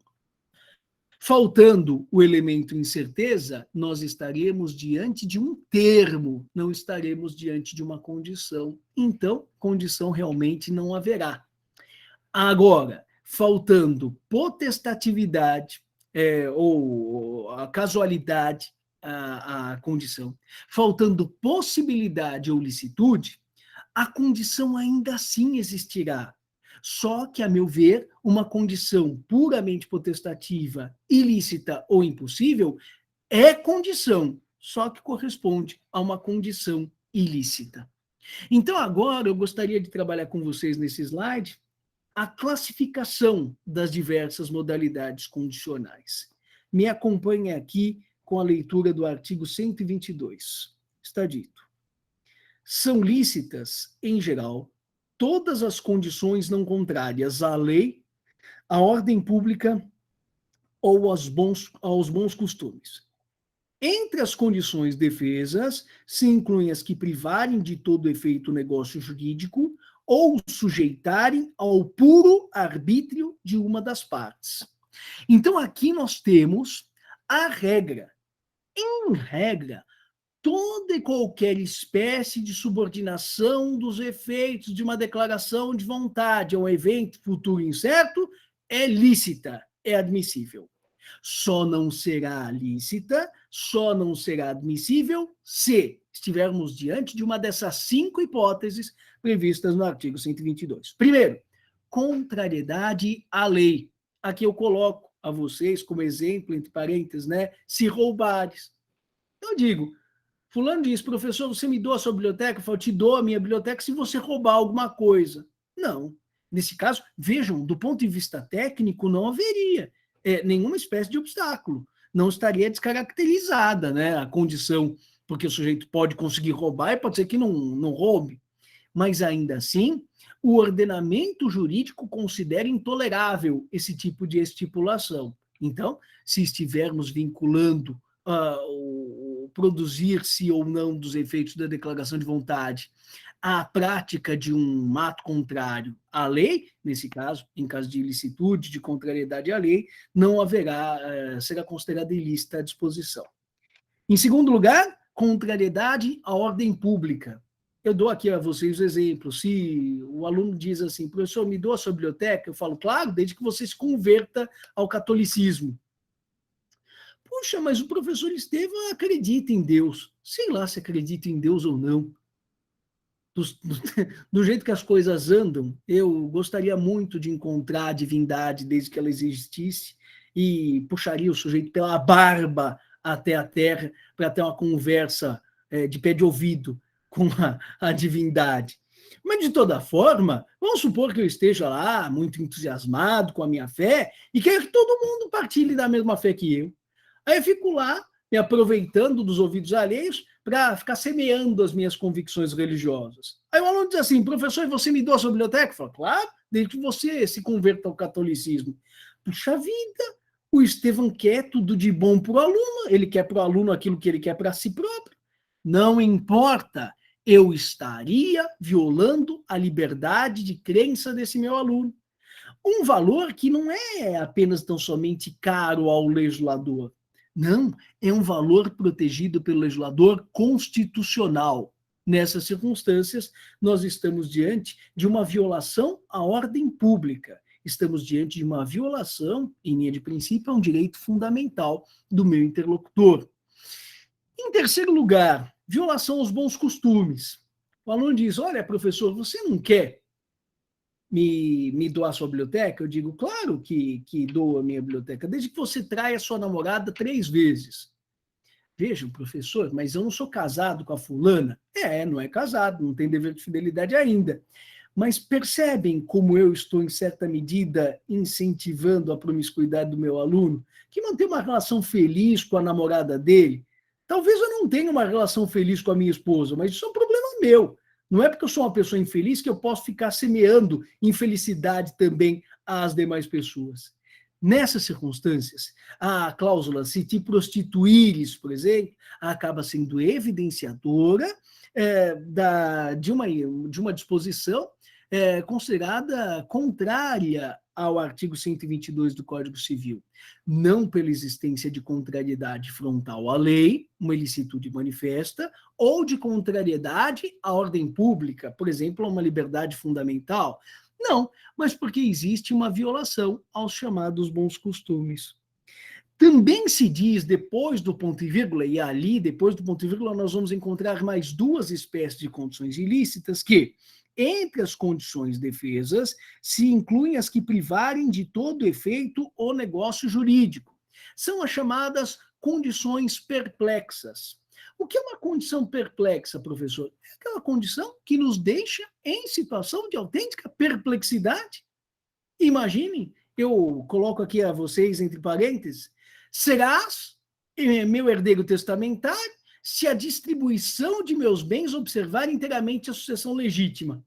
Faltando o elemento incerteza, nós estaremos diante de um termo, não estaremos diante de uma condição. Então, condição realmente não haverá. Agora, faltando potestatividade, ou a casualidade, a condição, faltando possibilidade ou licitude, a condição ainda assim existirá. Só que, a meu ver, uma condição puramente potestativa, ilícita ou impossível é condição, só que corresponde a uma condição ilícita. Então, agora, eu gostaria de trabalhar com vocês nesse slide a classificação das diversas modalidades condicionais. Me acompanhe aqui com a leitura do artigo 122. Está dito: são lícitas, em geral, todas as condições não contrárias à lei, à ordem pública ou aos bons costumes. Entre as condições defesas, se incluem as que privarem de todo efeito o negócio jurídico ou sujeitarem ao puro arbítrio de uma das partes. Então, aqui nós temos a regra. Em regra, toda e qualquer espécie de subordinação dos efeitos de uma declaração de vontade a um evento futuro incerto é lícita, é admissível. Só não será lícita, só não será admissível se estivermos diante de uma dessas 5 hipóteses previstas no artigo 122. Primeiro, contrariedade à lei. Aqui eu coloco a vocês como exemplo, entre parênteses, né? Se roubares. Eu digo, fulano diz, professor, você me doa a sua biblioteca? Eu falo, te dou a minha biblioteca se você roubar alguma coisa. Não. Nesse caso, vejam, do ponto de vista técnico, não haveria nenhuma espécie de obstáculo. Não estaria descaracterizada, né, a condição, porque o sujeito pode conseguir roubar e pode ser que não roube. Mas, ainda assim, o ordenamento jurídico considera intolerável esse tipo de estipulação. Então, se estivermos vinculando o produzir-se ou não dos efeitos da declaração de vontade à prática de um ato contrário à lei, nesse caso, em caso de ilicitude, de contrariedade à lei, não haverá, será considerada ilícita a disposição. Em segundo lugar, contrariedade à ordem pública. Eu dou aqui a vocês o exemplo. Se o aluno diz assim, professor, me doa a sua biblioteca, eu falo, claro, desde que você se converta ao catolicismo. Puxa, mas o professor Estevam acredita em Deus. Sei lá se acredita em Deus ou não. Do jeito que as coisas andam, eu gostaria muito de encontrar a divindade desde que ela existisse e puxaria o sujeito pela barba até a terra para ter uma conversa de pé de ouvido com a divindade. Mas, de toda forma, vamos supor que eu esteja lá muito entusiasmado com a minha fé e quero que todo mundo partilhe da mesma fé que eu. Aí eu fico lá, me aproveitando dos ouvidos alheios para ficar semeando as minhas convicções religiosas. Aí o aluno diz assim, professor, você me doa a sua biblioteca? Eu falo, claro, desde que você se converta ao catolicismo. Puxa vida, o Estevam quer tudo de bom para o aluno, ele quer para o aluno aquilo que ele quer para si próprio. Não importa, eu estaria violando a liberdade de crença desse meu aluno. Um valor que não é apenas tão somente caro ao legislador. Não, é um valor protegido pelo legislador constitucional. Nessas circunstâncias, nós estamos diante de uma violação à ordem pública. Estamos diante de uma violação, em linha de princípio, a um direito fundamental do meu interlocutor. Em terceiro lugar, violação aos bons costumes. O aluno diz, olha, professor, você não quer me doar a sua biblioteca? Eu digo, claro que dou a minha biblioteca, desde que você traia a sua namorada 3 vezes. Vejam, professor, mas eu não sou casado com a fulana. Não é casado, não tem dever de fidelidade ainda. Mas percebem como eu estou, em certa medida, incentivando a promiscuidade do meu aluno, que manter uma relação feliz com a namorada dele. Talvez eu não tenha uma relação feliz com a minha esposa, mas isso é um problema meu. Não é porque eu sou uma pessoa infeliz que eu posso ficar semeando infelicidade também às demais pessoas. Nessas circunstâncias, a cláusula se te prostituires, por exemplo, acaba sendo evidenciadora de uma disposição considerada contrária ao artigo 122 do Código Civil, não pela existência de contrariedade frontal à lei, uma ilicitude manifesta, ou de contrariedade à ordem pública, por exemplo, a uma liberdade fundamental. Não, mas porque existe uma violação aos chamados bons costumes. Também se diz, depois do ponto e vírgula, e ali, depois do ponto e vírgula, nós vamos encontrar mais 2 espécies de condições ilícitas que, entre as condições defesas, se incluem as que privarem de todo efeito o negócio jurídico. São as chamadas condições perplexas. O que é uma condição perplexa, professor? É aquela condição que nos deixa em situação de autêntica perplexidade. Imaginem, eu coloco aqui a vocês entre parênteses, serás meu herdeiro testamentário se a distribuição de meus bens observar inteiramente a sucessão legítima.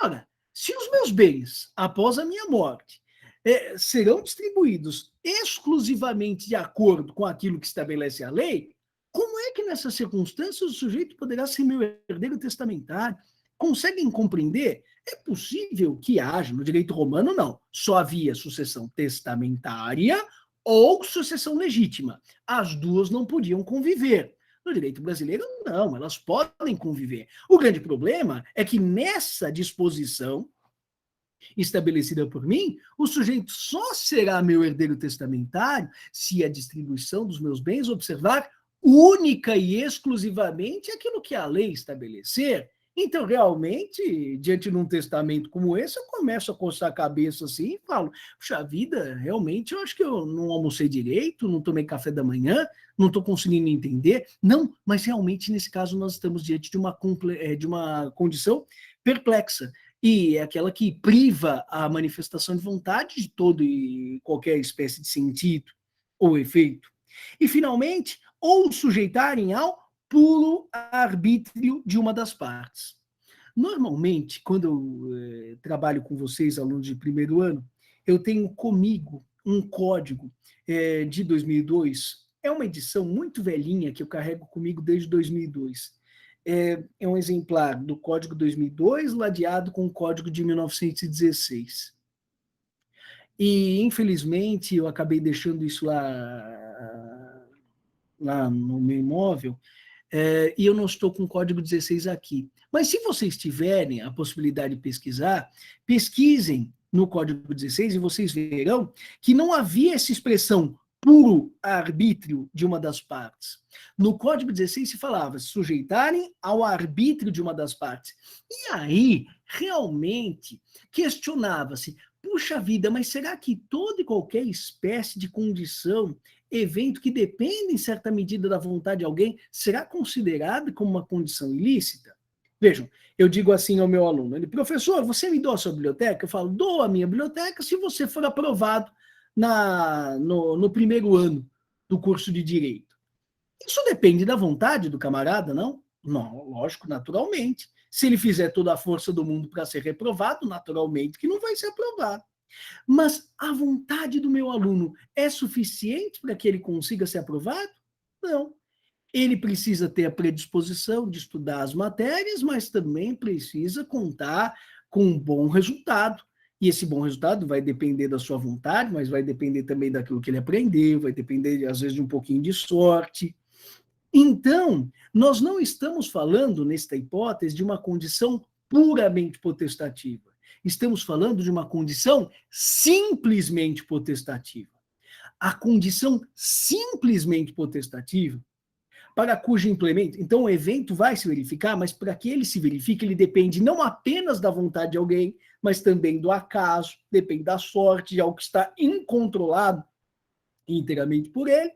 Ora, se os meus bens, após a minha morte, serão distribuídos exclusivamente de acordo com aquilo que estabelece a lei, como é que nessas circunstâncias o sujeito poderá ser meu herdeiro testamentário? Conseguem compreender? É possível que haja, no direito romano, não. Só havia sucessão testamentária ou sucessão legítima. As duas não podiam conviver. No direito brasileiro, não, elas podem conviver. O grande problema é que nessa disposição estabelecida por mim, o sujeito só será meu herdeiro testamentário se a distribuição dos meus bens observar única e exclusivamente aquilo que a lei estabelecer. Então, realmente, diante de um testamento como esse, eu começo a coçar a cabeça assim e falo: puxa vida, realmente eu acho que eu não almocei direito, não tomei café da manhã, não estou conseguindo entender. Não, mas realmente nesse caso nós estamos diante de uma condição perplexa. E é aquela que priva a manifestação de vontade de todo e qualquer espécie de sentido ou efeito. E, finalmente, ou sujeitarem ao puro arbítrio de uma das partes. Normalmente, quando eu trabalho com vocês, alunos de primeiro ano, eu tenho comigo um código de 2002. É uma edição muito velhinha que eu carrego comigo desde 2002. É um exemplar do Código 2002, ladeado com o Código de 1916. E, infelizmente, eu acabei deixando isso lá no meu imóvel, e eu não estou com o Código 16 aqui. Mas se vocês tiverem a possibilidade de pesquisar, pesquisem no Código 16 e vocês verão que não havia essa expressão puro arbítrio de uma das partes. No Código 16 se falava sujeitarem ao arbítrio de uma das partes. E aí, realmente, questionava-se, puxa vida, mas será que toda e qualquer espécie de condição, evento que depende em certa medida da vontade de alguém, será considerado como uma condição ilícita? Vejam, eu digo assim ao meu aluno, ele, professor, você me doa a sua biblioteca? Eu falo, dou a minha biblioteca se você for aprovado no primeiro ano do curso de Direito. Isso depende da vontade do camarada, não? Não, lógico, naturalmente. Se ele fizer toda a força do mundo para ser reprovado, naturalmente que não vai ser aprovado. Mas a vontade do meu aluno é suficiente para que ele consiga ser aprovado? Não. Ele precisa ter a predisposição de estudar as matérias, mas também precisa contar com um bom resultado. E esse bom resultado vai depender da sua vontade, mas vai depender também daquilo que ele aprendeu, vai depender, às vezes, de um pouquinho de sorte. Então, nós não estamos falando, nesta hipótese, de uma condição puramente potestativa. Estamos falando de uma condição simplesmente potestativa. A condição simplesmente potestativa, para cujo implemento, então o evento vai se verificar, mas para que ele se verifique, ele depende não apenas da vontade de alguém, mas também do acaso, depende da sorte, de algo que está incontrolado inteiramente por ele.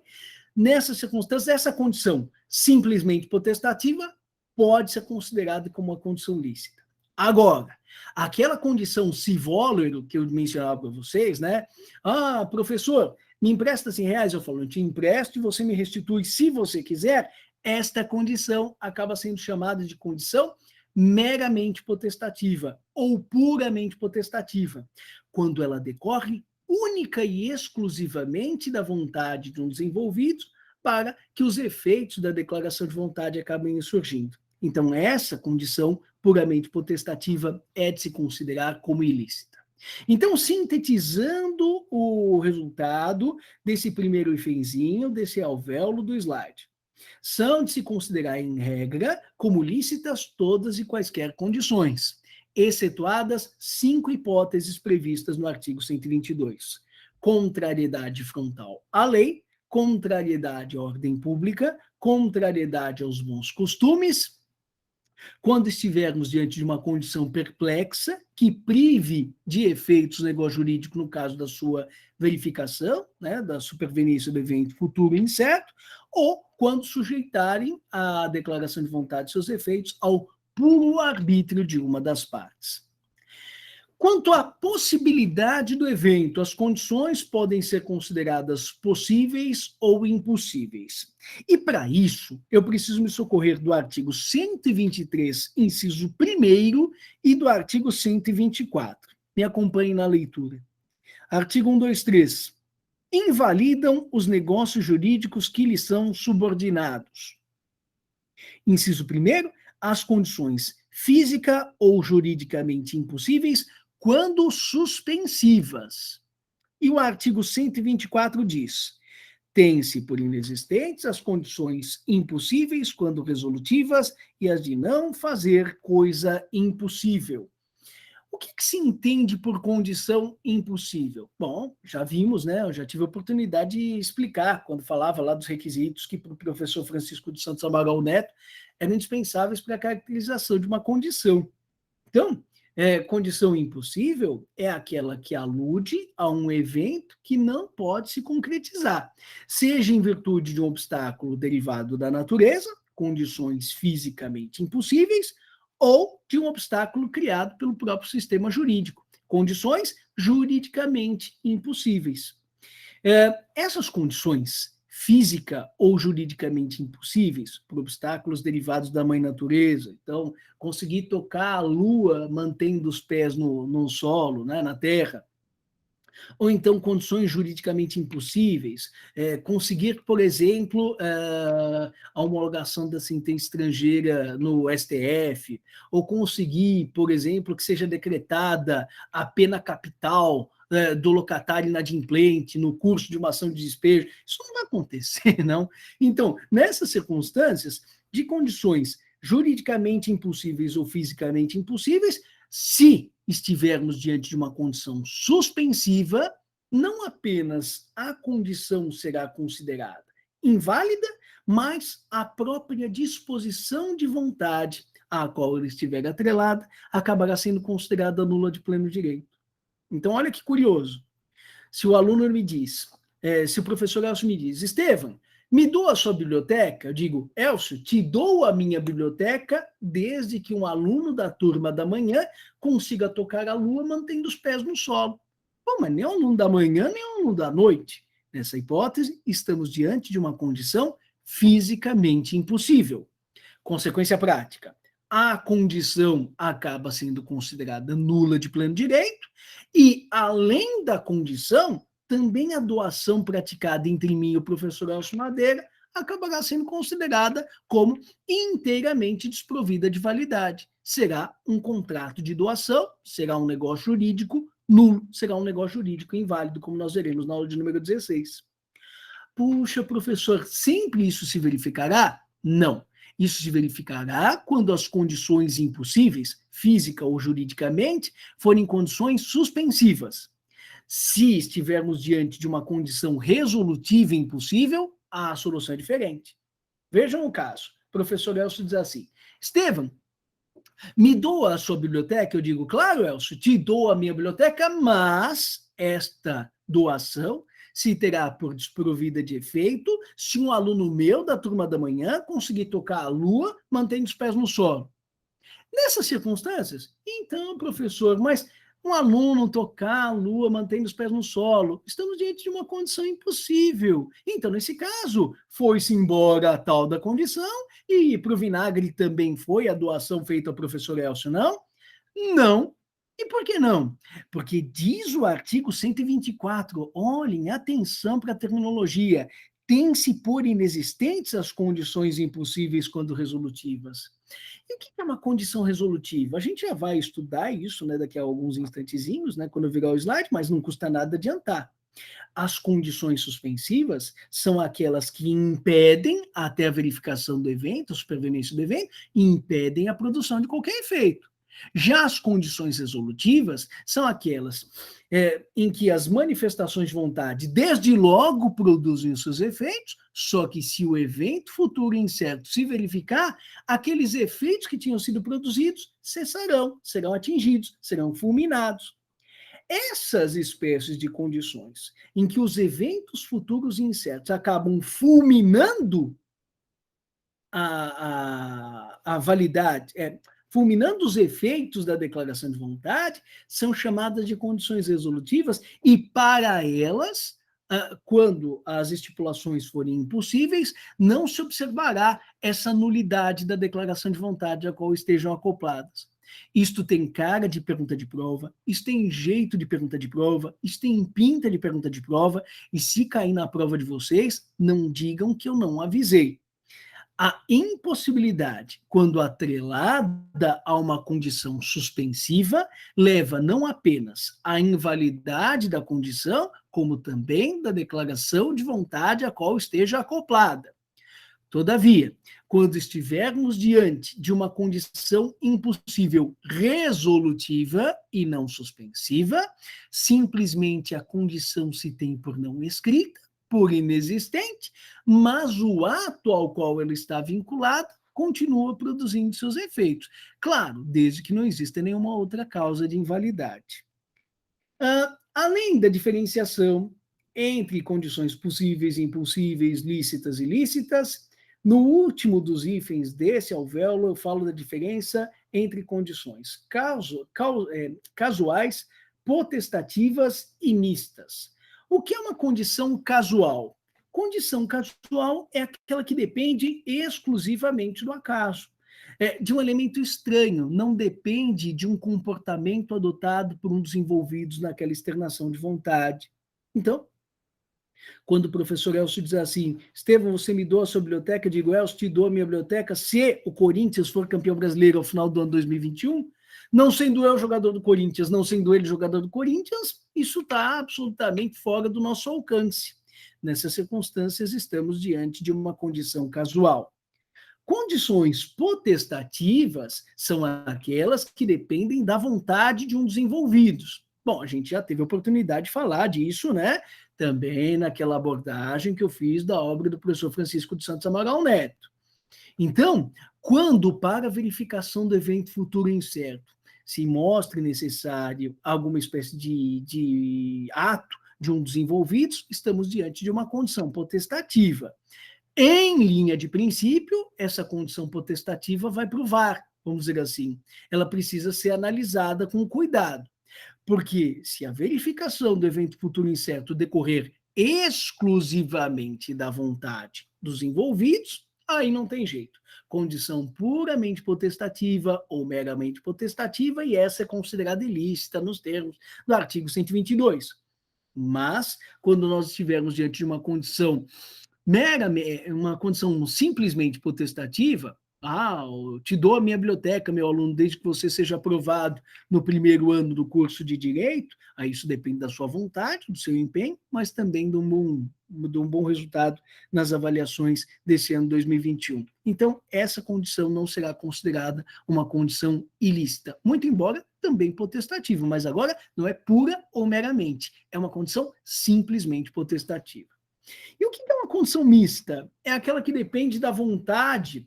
Nessas circunstâncias, essa condição simplesmente potestativa pode ser considerada como uma condição lícita. Agora, aquela condição civólero que eu mencionava para vocês, né? Ah, professor, me empresta R$ 100? Eu falo, eu te empresto e você me restitui se você quiser. Esta condição acaba sendo chamada de condição meramente potestativa ou puramente potestativa, quando ela decorre única e exclusivamente da vontade de um dos envolvidos para que os efeitos da declaração de vontade acabem surgindo. Então, essa condição puramente potestativa é de se considerar como ilícita. Então, sintetizando o resultado desse primeiro ifenzinho, desse alvéolo do slide, são de se considerar, em regra, como lícitas todas e quaisquer condições, excetuadas 5 hipóteses previstas no artigo 122. Contrariedade frontal à lei, contrariedade à ordem pública, contrariedade aos bons costumes, quando estivermos diante de uma condição perplexa, que prive de efeitos no negócio jurídico, no caso da sua verificação, né, da superveniência do evento futuro incerto, ou quando sujeitarem a declaração de vontade de seus efeitos ao puro arbítrio de uma das partes. Quanto à possibilidade do evento, as condições podem ser consideradas possíveis ou impossíveis. E, para isso, eu preciso me socorrer do artigo 123, inciso 1º, e do artigo 124. Me acompanhe na leitura. Artigo 123. Invalidam os negócios jurídicos que lhes são subordinados. Inciso 1º, as condições física ou juridicamente impossíveis quando suspensivas. E o artigo 124 diz: Tem-se por inexistentes as condições impossíveis quando resolutivas e as de não fazer coisa impossível. O que se entende por condição impossível? Bom, já vimos, né? Eu já tive a oportunidade de explicar quando falava lá dos requisitos que para o professor Francisco dos Santos Amaral Neto eram indispensáveis para a caracterização de uma condição. Então, condição impossível é aquela que alude a um evento que não pode se concretizar, seja em virtude de um obstáculo derivado da natureza, condições fisicamente impossíveis, ou de um obstáculo criado pelo próprio sistema jurídico, condições juridicamente impossíveis. Essas condições física ou juridicamente impossíveis, por obstáculos derivados da mãe natureza, então, conseguir tocar a lua mantendo os pés no solo, né, na terra, ou então condições juridicamente impossíveis, conseguir, por exemplo, a homologação da sentença estrangeira no STF, ou conseguir, por exemplo, que seja decretada a pena capital do locatário inadimplente no curso de uma ação de despejo. Isso não vai acontecer, não. Então, nessas circunstâncias, de condições juridicamente impossíveis ou fisicamente impossíveis, se estivermos diante de uma condição suspensiva, não apenas a condição será considerada inválida, mas a própria disposição de vontade à qual ela estiver atrelada acabará sendo considerada nula de pleno direito. Então, olha que curioso. Se o aluno me diz, se o professor Elcio me diz, Estevam, me doa a sua biblioteca? Eu digo, Elcio, te dou a minha biblioteca desde que um aluno da turma da manhã consiga tocar a lua mantendo os pés no solo. Bom, mas nem o aluno da manhã, nem o aluno da noite. Nessa hipótese, estamos diante de uma condição fisicamente impossível. Consequência prática. A condição acaba sendo considerada nula de pleno direito e, além da condição, também a doação praticada entre mim e o professor Elcio Madeira acabará sendo considerada como inteiramente desprovida de validade. Será um contrato de doação, será um negócio jurídico nulo, será um negócio jurídico inválido, como nós veremos na aula de número 16. Puxa, professor, sempre isso se verificará? Não. Isso se verificará quando as condições impossíveis, física ou juridicamente, forem condições suspensivas. Se estivermos diante de uma condição resolutiva e impossível, a solução é diferente. Vejam o caso. O professor Elcio diz assim, Estevam, me doa a sua biblioteca? Eu digo, claro, Elcio, te dou a minha biblioteca, mas esta doação se terá por desprovida de efeito se um aluno meu da turma da manhã conseguir tocar a lua mantendo os pés no solo. Nessas circunstâncias, então, professor, mas um aluno tocar a lua mantendo os pés no solo, estamos diante de uma condição impossível. Então, nesse caso, foi-se embora a tal da condição e para o vinagre também foi a doação feita ao professor Elcio, não? Não. E por que não? Porque diz o artigo 124, olhem, atenção para a terminologia, tem-se por inexistentes as condições impossíveis quando resolutivas. E o que é uma condição resolutiva? A gente já vai estudar isso, né, daqui a alguns instantezinhos, né, quando eu virar o slide, mas não custa nada adiantar. As condições suspensivas são aquelas que impedem até a verificação do evento, a superveniência do evento, e impedem a produção de qualquer efeito. Já as condições resolutivas são aquelas em que as manifestações de vontade desde logo produzem os seus efeitos, só que se o evento futuro incerto se verificar, aqueles efeitos que tinham sido produzidos cessarão, serão atingidos, serão fulminados. Essas espécies de condições em que os eventos futuros incertos acabam fulminando a validade, fulminando os efeitos da declaração de vontade, são chamadas de condições resolutivas e, para elas, quando as estipulações forem impossíveis, não se observará essa nulidade da declaração de vontade a qual estejam acopladas. Isto tem cara de pergunta de prova, isso tem jeito de pergunta de prova, isso tem pinta de pergunta de prova, e se cair na prova de vocês, não digam que eu não avisei. A impossibilidade, quando atrelada a uma condição suspensiva, leva não apenas à invalidade da condição, como também da declaração de vontade a qual esteja acoplada. Todavia, quando estivermos diante de uma condição impossível resolutiva e não suspensiva, simplesmente a condição se tem por não escrita, por inexistente, mas o ato ao qual ela está vinculada continua produzindo seus efeitos. Claro, desde que não exista nenhuma outra causa de invalidade. Além da diferenciação entre condições possíveis e impossíveis, lícitas e ilícitas, no último dos hífens desse alvéolo, eu falo da diferença entre condições casuais, potestativas e mistas. O que é uma condição casual? Condição casual é aquela que depende exclusivamente do acaso, de um elemento estranho, não depende de um comportamento adotado por um dos envolvidos naquela externação de vontade. Então, quando o professor Elcio diz assim, Estevão, você me doa a sua biblioteca? Eu digo, Elcio, te dou a minha biblioteca se o Corinthians for campeão brasileiro ao final do ano 2021, não sendo eu jogador do Corinthians, não sendo ele jogador do Corinthians, isso está absolutamente fora do nosso alcance. Nessas circunstâncias, estamos diante de uma condição casual. Condições potestativas são aquelas que dependem da vontade de um dos envolvidos. Bom, a gente já teve a oportunidade de falar disso, né? Também naquela abordagem que eu fiz da obra do professor Francisco de Santos Amaral Neto. Então, quando para a verificação do evento futuro incerto se mostre necessário alguma espécie de ato de um dos envolvidos, estamos diante de uma condição potestativa. Em linha de princípio, essa condição potestativa vai para o VAR, vamos dizer assim. Ela precisa ser analisada com cuidado, porque se a verificação do evento futuro incerto decorrer exclusivamente da vontade dos envolvidos, aí não tem jeito. Condição puramente potestativa ou meramente potestativa, e essa é considerada ilícita nos termos do artigo 122. Mas, quando nós estivermos diante de uma condição uma condição simplesmente potestativa, eu te dou a minha biblioteca, meu aluno, desde que você seja aprovado no primeiro ano do curso de Direito, aí isso depende da sua vontade, do seu empenho, mas também de um bom resultado nas avaliações desse ano 2021. Então, essa condição não será considerada uma condição ilícita, muito embora também potestativa, mas agora não é pura ou meramente, é uma condição simplesmente potestativa. E o que é uma condição mista? É aquela que depende da vontade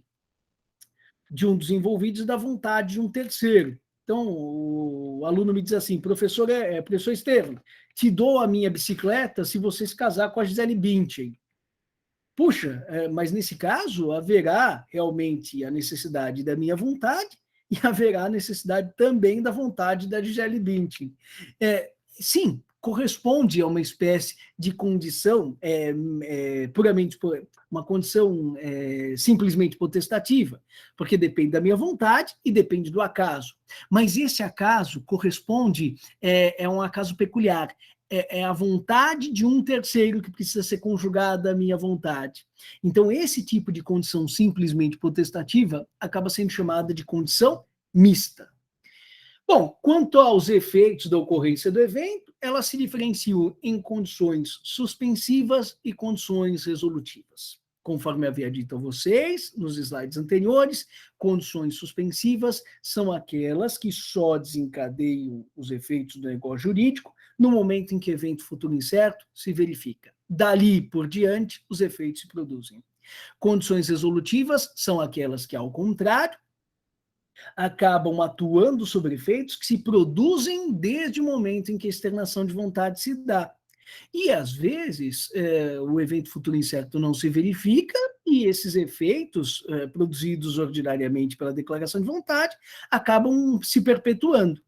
de um dos envolvidos e da vontade de um terceiro. Então, o aluno me diz assim, professor Estevão, te dou a minha bicicleta se você se casar com a Gisele Bündchen. Puxa, mas nesse caso haverá realmente a necessidade da minha vontade e haverá a necessidade também da vontade da Gisele Bündchen. Sim, corresponde a uma espécie de condição puramente uma condição simplesmente potestativa, porque depende da minha vontade e depende do acaso. Mas esse acaso corresponde, é um acaso peculiar, é a vontade de um terceiro que precisa ser conjugada à minha vontade. Então, esse tipo de condição simplesmente potestativa acaba sendo chamada de condição mista. Bom, quanto aos efeitos da ocorrência do evento, elas se diferenciam em condições suspensivas e condições resolutivas. Conforme havia dito a vocês nos slides anteriores, condições suspensivas são aquelas que só desencadeiam os efeitos do negócio jurídico no momento em que evento futuro incerto se verifica. Dali por diante, os efeitos se produzem. Condições resolutivas são aquelas que, ao contrário, acabam atuando sobre efeitos que se produzem desde o momento em que a externação de vontade se dá. E, às vezes, o evento futuro incerto não se verifica e esses efeitos, produzidos ordinariamente pela declaração de vontade, acabam se perpetuando.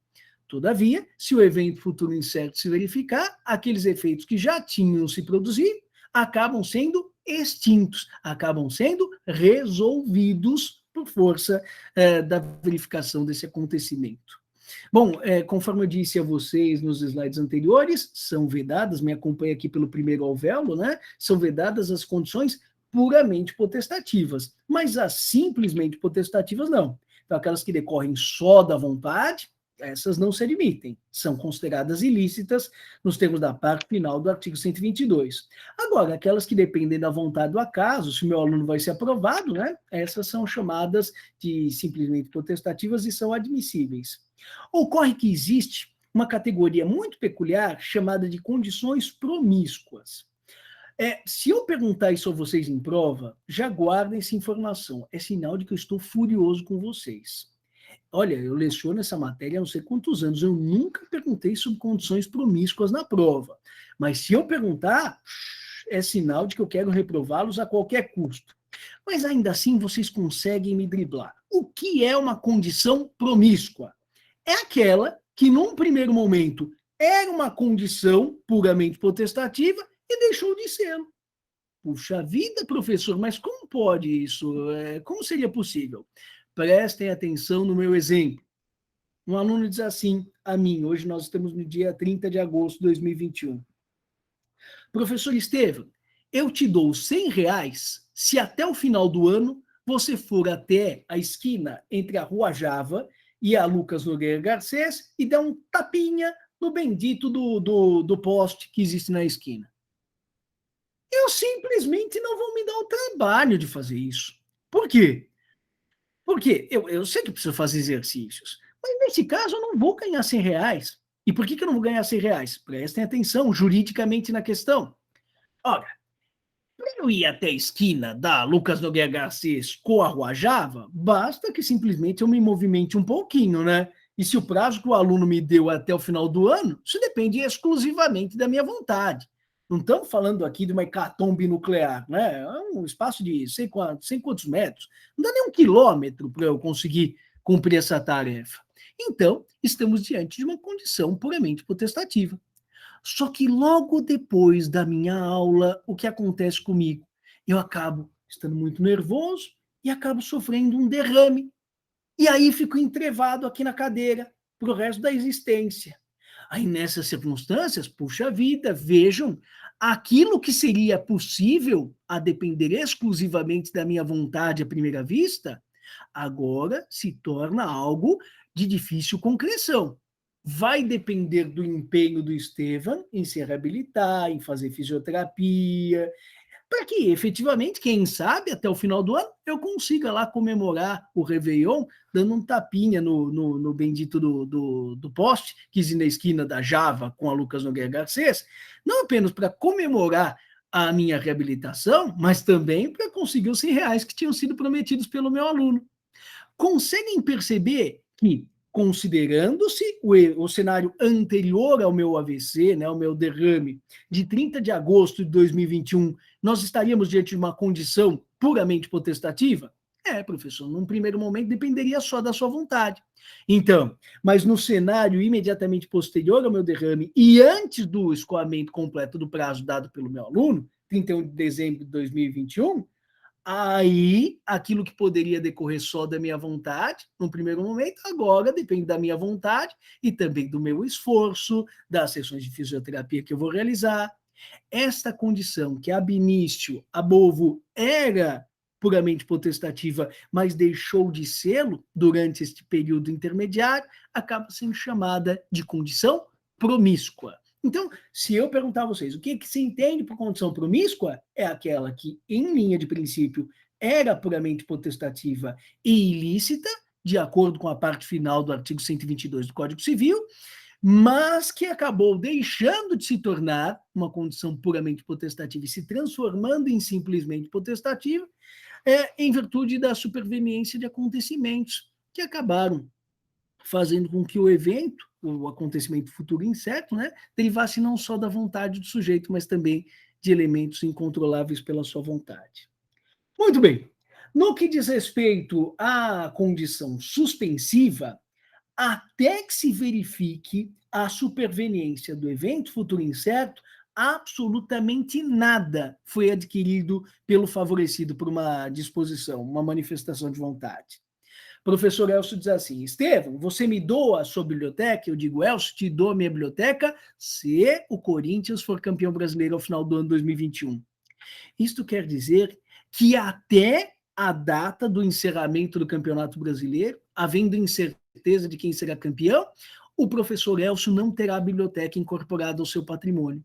Todavia, se o evento futuro incerto se verificar, aqueles efeitos que já tinham se produzido acabam sendo extintos, acabam sendo resolvidos por força da verificação desse acontecimento. Bom, conforme eu disse a vocês nos slides anteriores, são vedadas, me acompanha aqui pelo primeiro alvéolo, né? São vedadas as condições puramente potestativas, mas as simplesmente potestativas não. Então, aquelas que decorrem só da vontade, essas não se admitem, são consideradas ilícitas nos termos da parte final do artigo 122. Agora, aquelas que dependem da vontade do acaso, se o meu aluno vai ser aprovado, né, essas são chamadas de simplesmente potestativas e são admissíveis. Ocorre que existe uma categoria muito peculiar chamada de condições promíscuas. Se eu perguntar isso a vocês em prova, já guardem essa informação. É sinal de que eu estou furioso com vocês. Olha, eu leciono essa matéria há não sei quantos anos, eu nunca perguntei sobre condições promíscuas na prova. Mas se eu perguntar, é sinal de que eu quero reprová-los a qualquer custo. Mas ainda assim vocês conseguem me driblar. O que é uma condição promíscua? É aquela que, num primeiro momento, era uma condição puramente potestativa e deixou de ser. Puxa vida, professor, mas como pode isso? Como seria possível? Prestem atenção no meu exemplo. Um aluno diz assim a mim, hoje nós estamos no dia 30 de agosto de 2021. Professor Estevam, eu te dou R$ 100 se até o final do ano você for até a esquina entre a Rua Java e a Lucas Nogueira Garcês e der um tapinha no bendito do poste que existe na esquina. Eu simplesmente não vou me dar o trabalho de fazer isso. Por quê? Porque eu sei que eu preciso fazer exercícios, mas nesse caso eu não vou ganhar R$ 100. E por que eu não vou ganhar R$ 100? Prestem atenção juridicamente na questão. Olha, para eu ir até a esquina da Lucas Nogueira Garcês com a Rua Java, basta que simplesmente eu me movimente um pouquinho, né? E se o prazo que o aluno me deu até o final do ano, isso depende exclusivamente da minha vontade. Não estamos falando aqui de uma hecatombe nuclear, né? É um espaço de sei quantos metros, não dá nem 1 quilômetro para eu conseguir cumprir essa tarefa. Então, estamos diante de uma condição puramente potestativa. Só que logo depois da minha aula, o que acontece comigo? Eu acabo estando muito nervoso e acabo sofrendo um derrame. E aí fico entrevado aqui na cadeira para o resto da existência. Aí nessas circunstâncias, puxa vida, vejam, aquilo que seria possível a depender exclusivamente da minha vontade à primeira vista, agora se torna algo de difícil concreção. Vai depender do empenho do Estevam em se reabilitar, em fazer fisioterapia, para que efetivamente, quem sabe, até o final do ano, eu consiga lá comemorar o Réveillon, dando um tapinha no bendito do poste, que existe na esquina da Java com a Lucas Nogueira Garcês, não apenas para comemorar a minha reabilitação, mas também para conseguir os R$ 100 que tinham sido prometidos pelo meu aluno. Conseguem perceber que, considerando-se o cenário anterior ao meu AVC, né, ao meu derrame, de 30 de agosto de 2021, nós estaríamos diante de uma condição puramente potestativa? Professor, num primeiro momento dependeria só da sua vontade. Então, mas no cenário imediatamente posterior ao meu derrame e antes do escoamento completo do prazo dado pelo meu aluno, 31 de dezembro de 2021, aí aquilo que poderia decorrer só da minha vontade, no primeiro momento, agora depende da minha vontade e também do meu esforço, das sessões de fisioterapia que eu vou realizar. Esta condição que ab início, ab ovo, era puramente potestativa, mas deixou de sê-lo durante este período intermediário, acaba sendo chamada de condição promíscua. Então, se eu perguntar a vocês o que se entende por condição promíscua, é aquela que, em linha de princípio, era puramente potestativa e ilícita, de acordo com a parte final do artigo 122 do Código Civil, mas que acabou deixando de se tornar uma condição puramente potestativa e se transformando em simplesmente potestativa, em virtude da superveniência de acontecimentos que acabaram fazendo com que o evento, o acontecimento futuro incerto, né, derivasse não só da vontade do sujeito, mas também de elementos incontroláveis pela sua vontade. Muito bem. No que diz respeito à condição suspensiva, até que se verifique a superveniência do evento futuro incerto, absolutamente nada foi adquirido pelo favorecido por uma disposição, uma manifestação de vontade. Professor Elcio diz assim: Estevam, você me doa a sua biblioteca? Eu digo, Elcio, te dou a minha biblioteca se o Corinthians for campeão brasileiro ao final do ano 2021. Isto quer dizer que até a data do encerramento do Campeonato Brasileiro, havendo encerrado certeza de quem será campeão, o professor Elcio não terá a biblioteca incorporada ao seu patrimônio.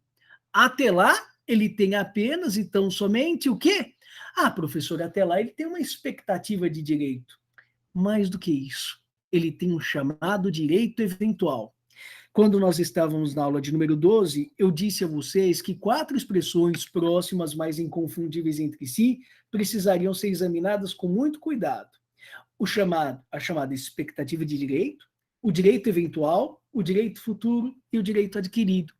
Até lá, ele tem apenas e tão somente o quê? Ah, professor, até lá ele tem uma expectativa de direito. Mais do que isso, ele tem um chamado direito eventual. Quando nós estávamos na aula de número 12, eu disse a vocês que 4 expressões próximas, mas inconfundíveis entre si, precisariam ser examinadas com muito cuidado. A chamada expectativa de direito, o direito eventual, o direito futuro e o direito adquirido.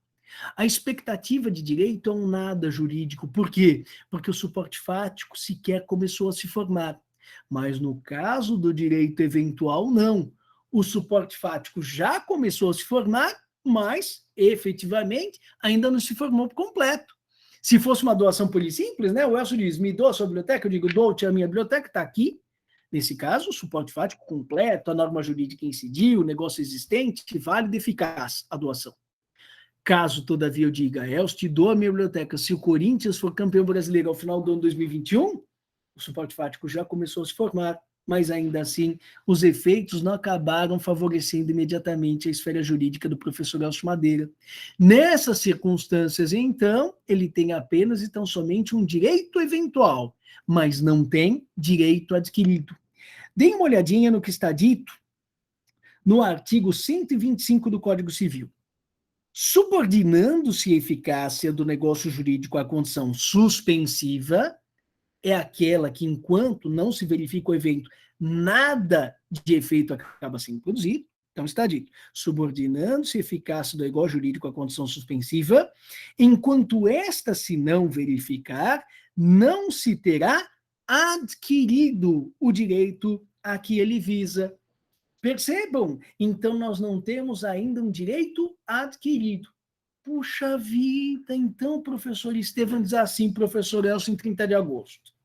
A expectativa de direito é um nada jurídico. Por quê? Porque o suporte fático sequer começou a se formar. Mas no caso do direito eventual, não. O suporte fático já começou a se formar, mas, efetivamente, ainda não se formou por completo. Se fosse uma doação pura e simples, né? O Elcio diz, me doa a sua biblioteca, eu digo, dou-te a minha biblioteca, está aqui. Nesse caso, o suporte fático completo, a norma jurídica incidiu, o negócio existente, válido e eficaz a doação. Caso, todavia, eu diga, Elcio, te dou a minha biblioteca, se o Corinthians for campeão brasileiro ao final do ano 2021, o suporte fático já começou a se formar, mas ainda assim, os efeitos não acabaram favorecendo imediatamente a esfera jurídica do professor Elcio Madeira. Nessas circunstâncias, então, ele tem apenas e tão somente um direito eventual, mas não tem direito adquirido. Deem uma olhadinha no que está dito no artigo 125 do Código Civil. Subordinando-se a eficácia do negócio jurídico à condição suspensiva, é aquela que, enquanto não se verifica o evento, nada de efeito acaba sendo produzido. Então está dito, subordinando-se a eficácia do negócio jurídico à condição suspensiva, enquanto esta se não verificar, não se terá adquirido o direito a que ele visa. Percebam? Então, nós não temos ainda um direito adquirido. Puxa vida, então o professor Estevam diz assim, professor Elcio, em 30 de agosto.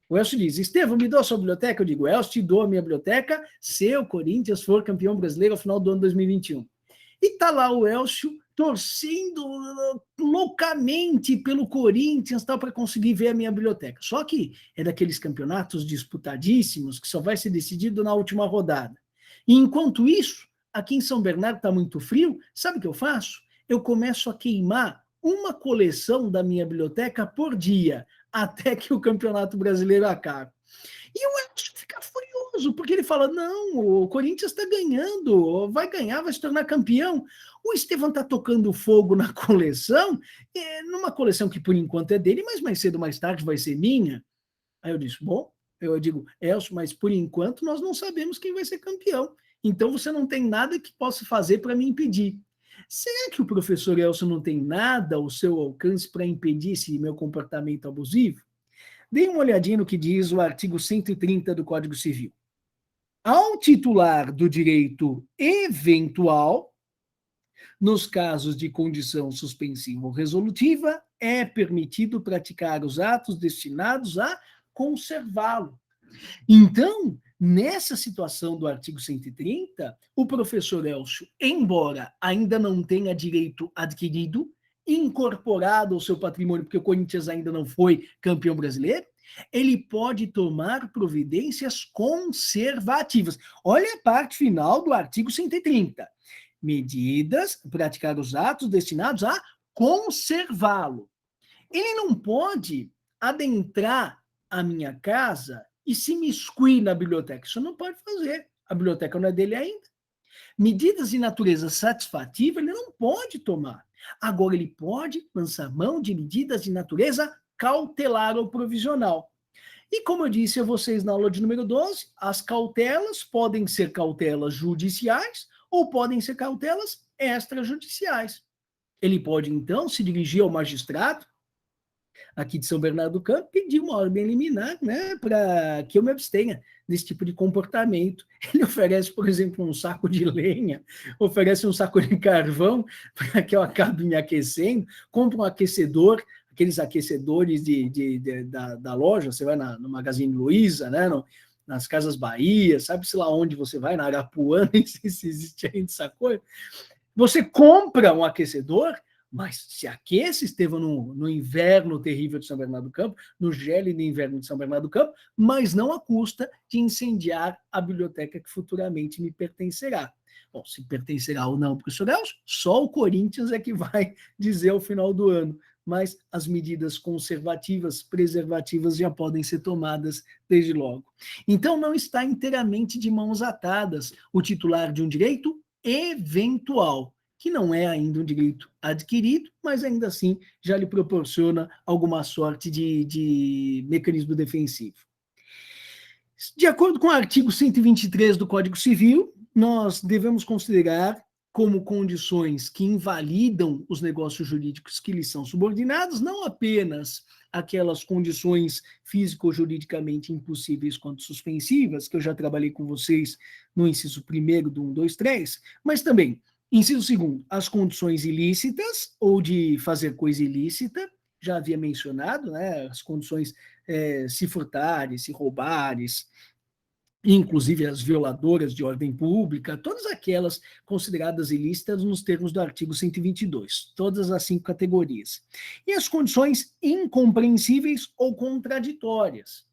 O Elcio diz, Estevam, me dá a sua biblioteca? Eu digo, Elcio, te dou a minha biblioteca se o Corinthians for campeão brasileiro ao final do ano 2021. E tá lá o Elcio torcendo loucamente pelo Corinthians para conseguir ver a minha biblioteca. Só que é daqueles campeonatos disputadíssimos que só vai ser decidido na última rodada. E enquanto isso, aqui em São Bernardo está muito frio, sabe o que eu faço? Eu começo a queimar uma coleção da minha biblioteca por dia, até que o Campeonato Brasileiro acabe. E o Elcio fica furioso, porque ele fala, não, o Corinthians está ganhando, vai ganhar, vai se tornar campeão. O Estevam está tocando fogo na coleção, numa coleção que por enquanto é dele, mas mais cedo ou mais tarde vai ser minha. Aí eu disse, bom, eu digo, Elcio, mas por enquanto nós não sabemos quem vai ser campeão. Então você não tem nada que possa fazer para me impedir. Será que o professor Elcio não tem nada ao seu alcance para impedir esse meu comportamento abusivo? Dê uma olhadinha no que diz o artigo 130 do Código Civil. Ao titular do direito eventual, nos casos de condição suspensiva ou resolutiva, é permitido praticar os atos destinados a conservá-lo. Então, nessa situação do artigo 130, o professor Elcio, embora ainda não tenha direito adquirido, incorporado ao seu patrimônio, porque o Corinthians ainda não foi campeão brasileiro, ele pode tomar providências conservativas. Olha a parte final do artigo 130. Medidas, praticar os atos destinados a conservá-lo. Ele não pode adentrar a minha casa e se imiscuir na biblioteca. Isso não pode fazer. A biblioteca não é dele ainda. Medidas de natureza satisfativa ele não pode tomar. Agora, ele pode lançar mão de medidas de natureza cautelar ou provisional. E como eu disse a vocês na aula de número 12, as cautelas podem ser cautelas judiciais ou podem ser cautelas extrajudiciais. Ele pode, então, se dirigir ao magistrado aqui de São Bernardo do Campo, pedir uma ordem liminar, né, para que eu me abstenha desse tipo de comportamento. Ele oferece, por exemplo, um saco de lenha, oferece um saco de carvão para que eu acabe me aquecendo, compra um aquecedor, aqueles aquecedores da loja, você vai no Magazine Luiza, né, nas Casas Bahia, sabe-se lá onde você vai, na Arapuã, nem sei se existe ainda essa coisa. Você compra um aquecedor, mas se aquece, Estevão, no inverno terrível de São Bernardo do Campo, no gélido inverno de São Bernardo do Campo, mas não à custa de incendiar a biblioteca que futuramente me pertencerá. Bom, se pertencerá ou não, professor Elcio, só o Corinthians é que vai dizer ao final do ano, mas as medidas conservativas, preservativas já podem ser tomadas desde logo. Então, não está inteiramente de mãos atadas o titular de um direito eventual, que não é ainda um direito adquirido, mas ainda assim já lhe proporciona alguma sorte de mecanismo defensivo. De acordo com o artigo 123 do Código Civil, nós devemos considerar como condições que invalidam os negócios jurídicos que lhes são subordinados, não apenas aquelas condições físico-juridicamente impossíveis quanto suspensivas, que eu já trabalhei com vocês no inciso 1º do 1, 2, 3, mas também, inciso 2º, as condições ilícitas ou de fazer coisa ilícita, já havia mencionado, né, as condições se furtares, se roubares, inclusive as violadoras de ordem pública, todas aquelas consideradas ilícitas nos termos do artigo 122, todas as 5 categorias. E as condições incompreensíveis ou contraditórias.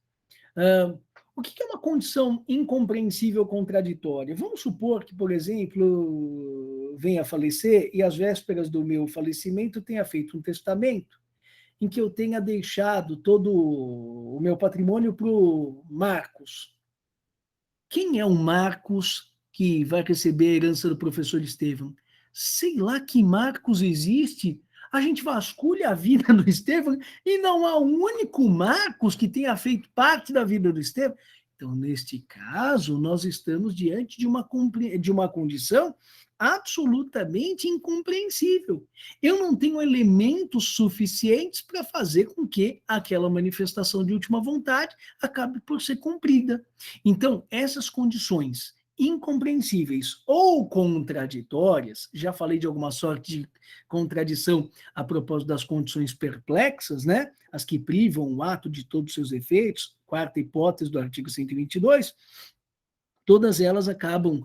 O que é uma condição incompreensível ou contraditória? Vamos supor que, por exemplo, venha a falecer e às vésperas do meu falecimento tenha feito um testamento em que eu tenha deixado todo o meu patrimônio para o Marcos. Quem é o Marcos que vai receber a herança do professor Estevão? Sei lá que Marcos existe. A gente vasculha a vida do Estevão e não há um único Marcos que tenha feito parte da vida do Estevão. Então, neste caso, nós estamos diante de uma condição absolutamente incompreensível. Eu não tenho elementos suficientes para fazer com que aquela manifestação de última vontade acabe por ser cumprida. Então, essas condições incompreensíveis ou contraditórias, já falei de alguma sorte de contradição a propósito das condições perplexas, né? As que privam o ato de todos os seus efeitos, quarta hipótese do artigo 122, todas elas acabam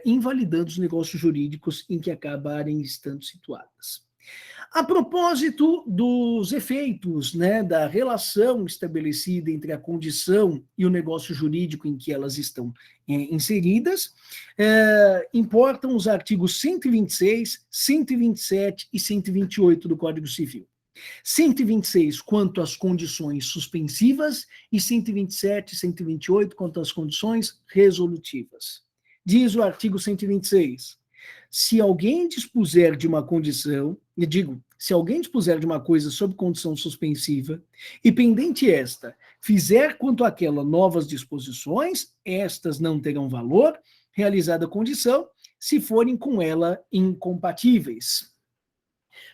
invalidando os negócios jurídicos em que acabarem estando situadas. A propósito dos efeitos, né, da relação estabelecida entre a condição e o negócio jurídico em que elas estão inseridas, importam os artigos 126, 127 e 128 do Código Civil. 126 quanto às condições suspensivas e 127 e 128 quanto às condições resolutivas. Diz o artigo 126, se alguém dispuser de uma condição, se alguém dispuser de uma coisa sob condição suspensiva, e pendente esta, fizer quanto àquela novas disposições, estas não terão valor, realizada a condição, se forem com ela incompatíveis.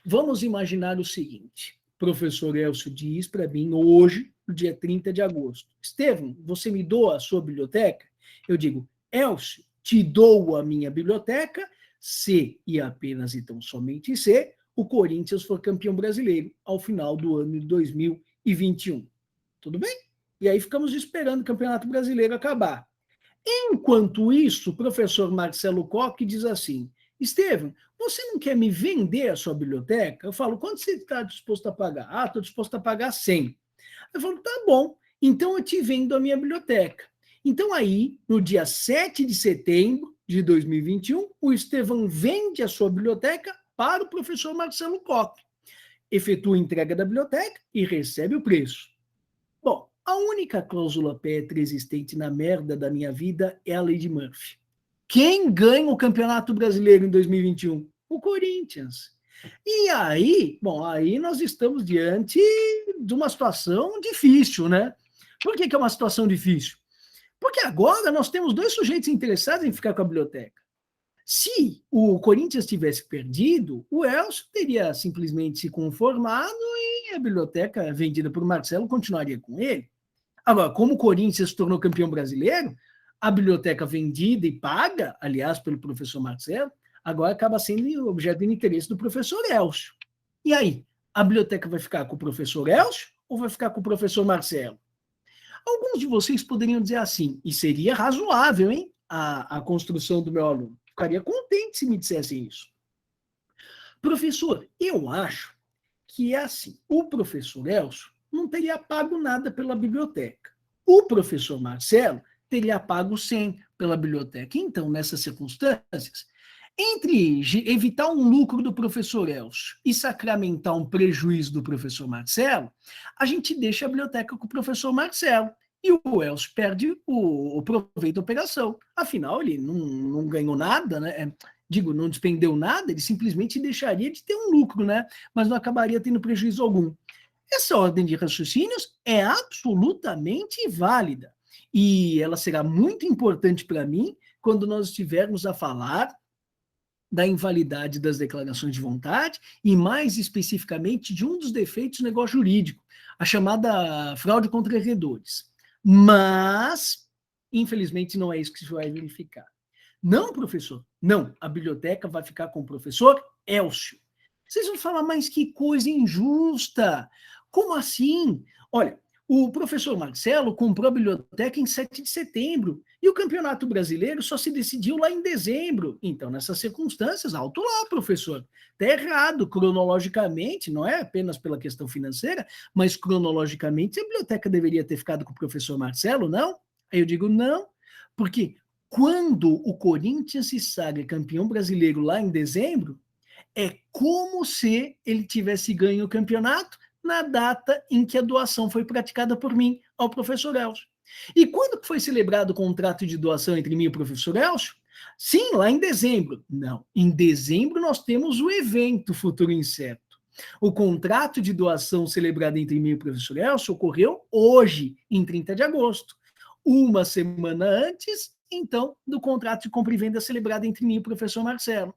Vamos imaginar o seguinte, o professor Elcio diz para mim hoje, no dia 30 de agosto, Estevão, você me doa a sua biblioteca? Eu digo, Elcio, te dou a minha biblioteca, se e apenas então somente se o Corinthians for campeão brasileiro ao final do ano de 2021. Tudo bem? E aí ficamos esperando o Campeonato Brasileiro acabar. Enquanto isso, o professor Marcelo Koch diz assim, Estevão, você não quer me vender a sua biblioteca? Eu falo, quanto você está disposto a pagar? Ah, estou disposto a pagar 100. Eu falo, tá bom, então eu te vendo a minha biblioteca. Então aí, no dia 7 de setembro de 2021, o Estevão vende a sua biblioteca para o professor Marcelo Koch. Efetua a entrega da biblioteca e recebe o preço. Bom, a única cláusula pétrea existente na merda da minha vida é a lei de Murphy. Quem ganha o Campeonato Brasileiro em 2021? O Corinthians. E aí, bom, aí nós estamos diante de uma situação difícil, né? Por que é uma situação difícil? Porque agora nós temos dois sujeitos interessados em ficar com a biblioteca. Se o Corinthians tivesse perdido, o Elcio teria simplesmente se conformado e a biblioteca vendida por Marcelo continuaria com ele. Agora, como o Corinthians se tornou campeão brasileiro, a biblioteca vendida e paga, aliás, pelo professor Marcelo, agora acaba sendo objeto de interesse do professor Elcio. E aí, a biblioteca vai ficar com o professor Elcio ou vai ficar com o professor Marcelo? Alguns de vocês poderiam dizer assim, e seria razoável, hein, a construção do meu aluno. Ficaria contente se me dissessem isso. Professor, eu acho que é assim, o professor Elcio não teria pago nada pela biblioteca. O professor Marcelo teria pago 100 pela biblioteca. Então, nessas circunstâncias, entre evitar um lucro do professor Elcio e sacramentar um prejuízo do professor Marcelo, a gente deixa a biblioteca com o professor Marcelo. E o Elcio perde o proveito da operação. Afinal, ele não ganhou nada, né? Digo, não despendeu nada, ele simplesmente deixaria de ter um lucro, né? Mas não acabaria tendo prejuízo algum. Essa ordem de raciocínios é absolutamente válida. E ela será muito importante para mim quando nós estivermos a falar da invalidade das declarações de vontade e, mais especificamente, de um dos defeitos do negócio jurídico, a chamada fraude contra credores. Mas, infelizmente, não é isso que se vai verificar. Não, professor, não. A biblioteca vai ficar com o professor Elcio. Vocês vão falar, mas que coisa injusta! Como assim? Olha, o professor Marcelo comprou a biblioteca em 7 de setembro e o Campeonato Brasileiro só se decidiu lá em dezembro. Então, nessas circunstâncias, alto lá, professor. Está errado, cronologicamente, não é apenas pela questão financeira, mas cronologicamente a biblioteca deveria ter ficado com o professor Marcelo, não? Aí eu digo não, porque quando o Corinthians se sagra campeão brasileiro lá em dezembro, é como se ele tivesse ganho o campeonato na data em que a doação foi praticada por mim ao professor Elcio. E quando foi celebrado o contrato de doação entre mim e o professor Elcio? Sim, lá em dezembro. Não, em dezembro nós temos o evento Futuro Incerto. O contrato de doação celebrado entre mim e o professor Elcio ocorreu hoje, em 30 de agosto. Uma semana antes, então, do contrato de compra e venda celebrado entre mim e o professor Marcelo.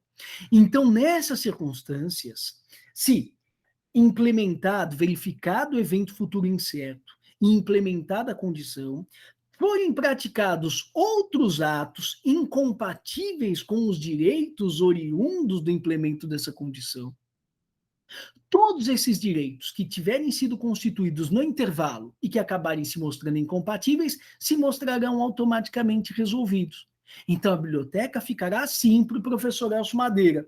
Então, nessas circunstâncias, se implementado, verificado o evento futuro incerto e implementada a condição, forem praticados outros atos incompatíveis com os direitos oriundos do implemento dessa condição, todos esses direitos que tiverem sido constituídos no intervalo e que acabarem se mostrando incompatíveis, se mostrarão automaticamente resolvidos. Então, a biblioteca ficará assim para o professor Elcio Madeira.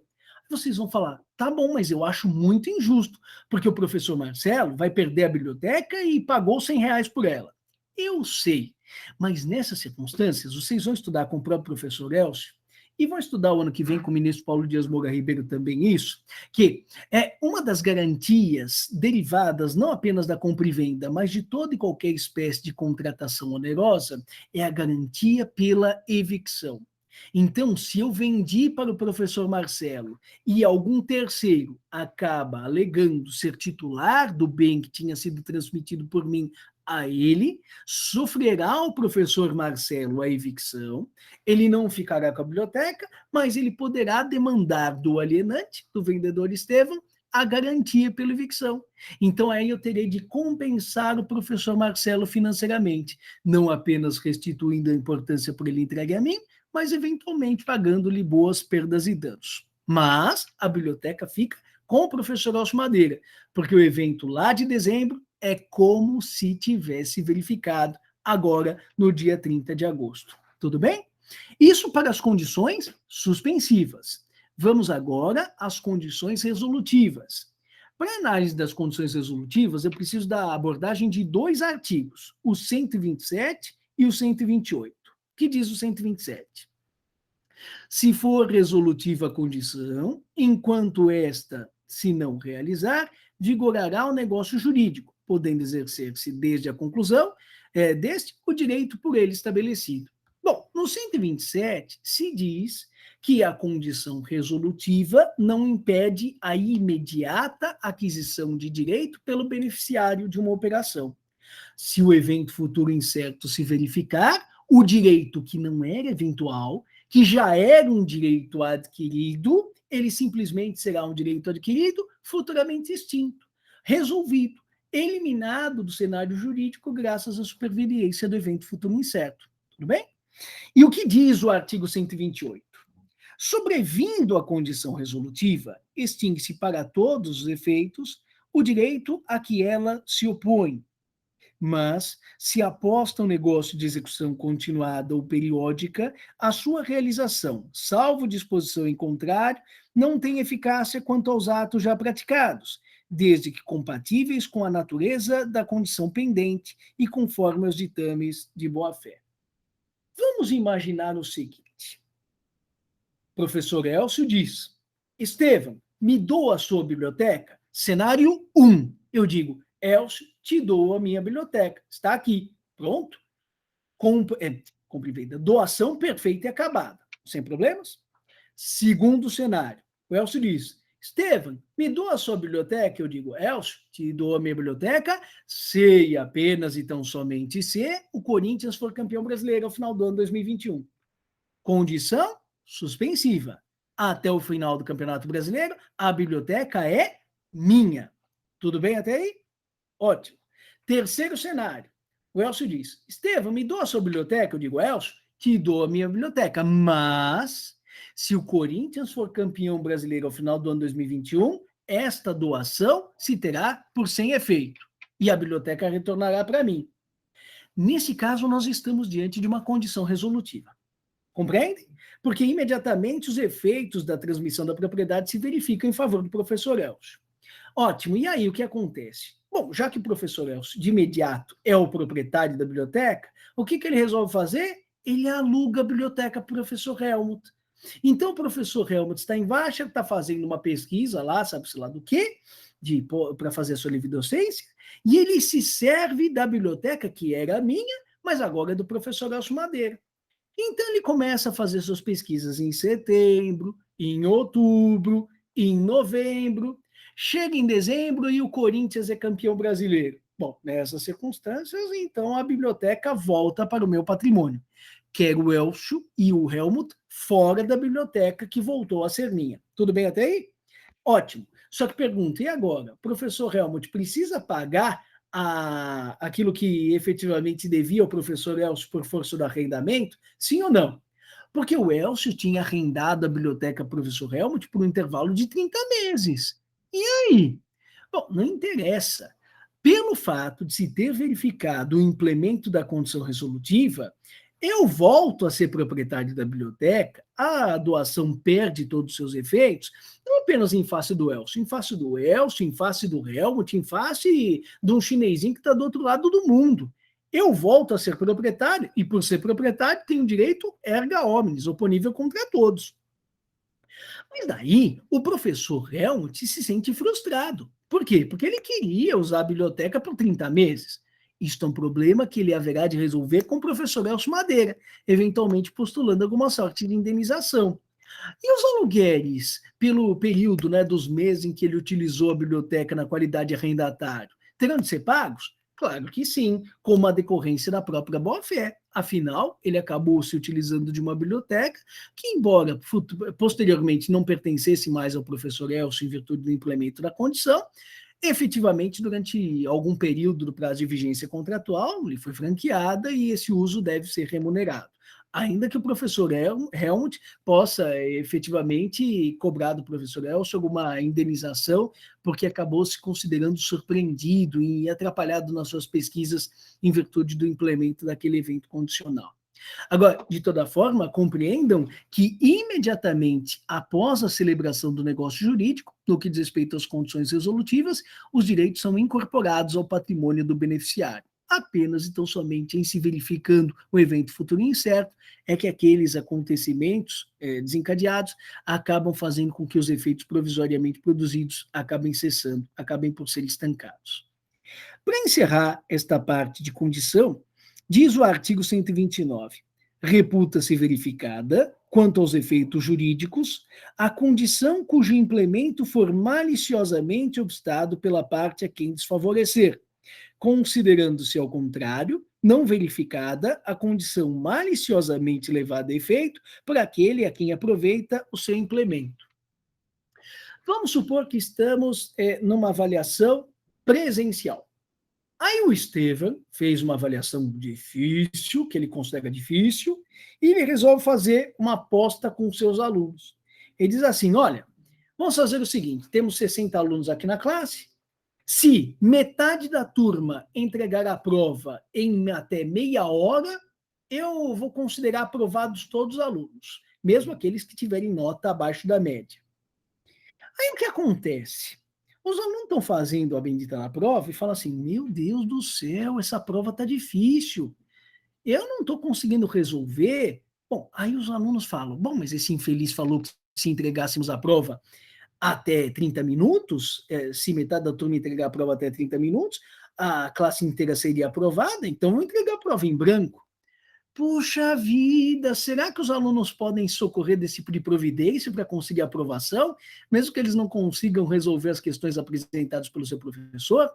Vocês vão falar, tá bom, mas eu acho muito injusto, porque o professor Marcelo vai perder a biblioteca e pagou 100 reais por ela. Eu sei, mas nessas circunstâncias, vocês vão estudar com o próprio professor Elcio e vão estudar o ano que vem com o ministro Paulo Dias Moura Ribeiro também isso, que é uma das garantias derivadas não apenas da compra e venda, mas de toda e qualquer espécie de contratação onerosa, é a garantia pela evicção. Então, se eu vendi para o professor Marcelo e algum terceiro acaba alegando ser titular do bem que tinha sido transmitido por mim a ele, sofrerá o professor Marcelo a evicção, ele não ficará com a biblioteca, mas ele poderá demandar do alienante, do vendedor Estevão, a garantia pela evicção. Então, aí eu terei de compensar o professor Marcelo financeiramente, não apenas restituindo a importância por ele entregue a mim, mas eventualmente pagando-lhe boas perdas e danos. Mas a biblioteca fica com o professor Elcio Madeira, porque o evento lá de dezembro é como se tivesse verificado agora no dia 30 de agosto. Tudo bem? Isso para as condições suspensivas. Vamos agora às condições resolutivas. Para a análise das condições resolutivas, eu preciso da abordagem de 2 artigos, o 127 e o 128. O que diz o 127? Se for resolutiva a condição, enquanto esta se não realizar, vigorará o negócio jurídico, podendo exercer-se desde a conclusão deste o direito por ele estabelecido. Bom, no 127 se diz que a condição resolutiva não impede a imediata aquisição de direito pelo beneficiário de uma operação. Se o evento futuro incerto se verificar, o direito que não era eventual, que já era um direito adquirido, ele simplesmente será um direito adquirido futuramente extinto, resolvido, eliminado do cenário jurídico graças à superveniência do evento futuro incerto. Tudo bem? E o que diz o artigo 128? Sobrevindo a condição resolutiva, extingue-se para todos os efeitos o direito a que ela se opõe, Mas, se aposta um negócio de execução continuada ou periódica, a sua realização, salvo disposição em contrário, não tem eficácia quanto aos atos já praticados, desde que compatíveis com a natureza da condição pendente e conforme aos ditames de boa-fé. Vamos imaginar o seguinte: professor Elcio diz: Estevam, me doa a sua biblioteca? Cenário 1. Eu digo: Elcio, te dou a minha biblioteca. Está aqui. Pronto? Cumprimenta. Doação perfeita e acabada. Sem problemas? Segundo cenário. O Elcio diz: Estevam, me doa a sua biblioteca? Eu digo: Elcio, te dou a minha biblioteca se e apenas e tão somente se o Corinthians for campeão brasileiro ao final do ano 2021. Condição suspensiva. Até o final do Campeonato Brasileiro, a biblioteca é minha. Tudo bem até aí? Ótimo. Terceiro cenário. O Elcio diz: Estevam, me doa a sua biblioteca? Eu digo: Elcio, te dou a minha biblioteca, mas se o Corinthians for campeão brasileiro ao final do ano 2021, esta doação se terá por sem efeito e a biblioteca retornará para mim. Nesse caso, nós estamos diante de uma condição resolutiva. Compreende? Porque imediatamente os efeitos da transmissão da propriedade se verificam em favor do professor Elcio. Ótimo, e aí o que acontece? Bom, já que o professor Elcio, de imediato, é o proprietário da biblioteca, o que ele resolve fazer? Ele aluga a biblioteca para o professor Helmut. Então, o professor Helmut está em baixa, está fazendo uma pesquisa lá, sabe-se lá do quê, para fazer a sua livre docência, e ele se serve da biblioteca que era minha, mas agora é do professor Elcio Madeira. Então, ele começa a fazer suas pesquisas em setembro, em outubro, em novembro. Chega em dezembro e o Corinthians é campeão brasileiro. Bom, nessas circunstâncias, então a biblioteca volta para o meu patrimônio. Quero o Elcio e o Helmut fora da biblioteca que voltou a ser minha. Tudo bem até aí? Ótimo. Só que pergunta, e agora? O professor Helmut precisa pagar aquilo que efetivamente devia ao professor Elcio por força do arrendamento? Sim ou não? Porque o Elcio tinha arrendado a biblioteca professor Helmut por um intervalo de 30 meses. E aí? Bom, não interessa. Pelo fato de se ter verificado o implemento da condição resolutiva, eu volto a ser proprietário da biblioteca, a doação perde todos os seus efeitos, não apenas em face do Elcio, em face do Helmut, em face de um chinesinho que está do outro lado do mundo. Eu volto a ser proprietário e, por ser proprietário, tenho direito erga omnes, oponível contra todos. Mas daí, o professor Helmut se sente frustrado. Por quê? Porque ele queria usar a biblioteca por 30 meses. Isto é um problema que ele haverá de resolver com o professor Elcio Madeira, eventualmente postulando alguma sorte de indenização. E os aluguéis, pelo período, né, dos meses em que ele utilizou a biblioteca na qualidade de arrendatário, terão de ser pagos? Claro que sim, com uma decorrência da própria boa-fé. Afinal, ele acabou se utilizando de uma biblioteca que, embora posteriormente não pertencesse mais ao professor Elcio em virtude do implemento da condição, efetivamente, durante algum período do prazo de vigência contratual, lhe foi franqueada e esse uso deve ser remunerado. Ainda que o professor Helmut possa efetivamente cobrar do professor Elcio alguma indenização, porque acabou se considerando surpreendido e atrapalhado nas suas pesquisas em virtude do implemento daquele evento condicional. Agora, de toda forma, compreendam que imediatamente após a celebração do negócio jurídico, no que diz respeito às condições resolutivas, os direitos são incorporados ao patrimônio do beneficiário. Apenas então somente em se verificando o evento futuro incerto é que aqueles acontecimentos desencadeados acabam fazendo com que os efeitos provisoriamente produzidos acabem cessando, acabem por ser estancados. Para encerrar esta parte de condição, diz o artigo 129, reputa-se verificada, quanto aos efeitos jurídicos, a condição cujo implemento for maliciosamente obstado pela parte a quem desfavorecer, considerando-se, ao contrário, não verificada a condição maliciosamente levada a efeito por aquele a quem aproveita o seu implemento. Vamos supor que estamos numa avaliação presencial. Aí o Estevam fez uma avaliação difícil, que ele considera difícil, e ele resolve fazer uma aposta com seus alunos. Ele diz assim, olha, vamos fazer o seguinte, temos 60 alunos aqui na classe, Se metade da turma entregar a prova em até meia hora, eu vou considerar aprovados todos os alunos, mesmo aqueles que tiverem nota abaixo da média. Aí o que acontece? Os alunos estão fazendo a bendita na prova e falam assim: meu Deus do céu, essa prova está difícil. Eu não estou conseguindo resolver. Bom, aí os alunos falam: bom, mas esse infeliz falou que se entregássemos a prova até 30 minutos, se metade da turma entregar a prova até 30 minutos, a classe inteira seria aprovada, então vou entregar a prova em branco. Puxa vida, será que os alunos podem socorrer desse tipo de providência para conseguir aprovação, mesmo que eles não consigam resolver as questões apresentadas pelo seu professor?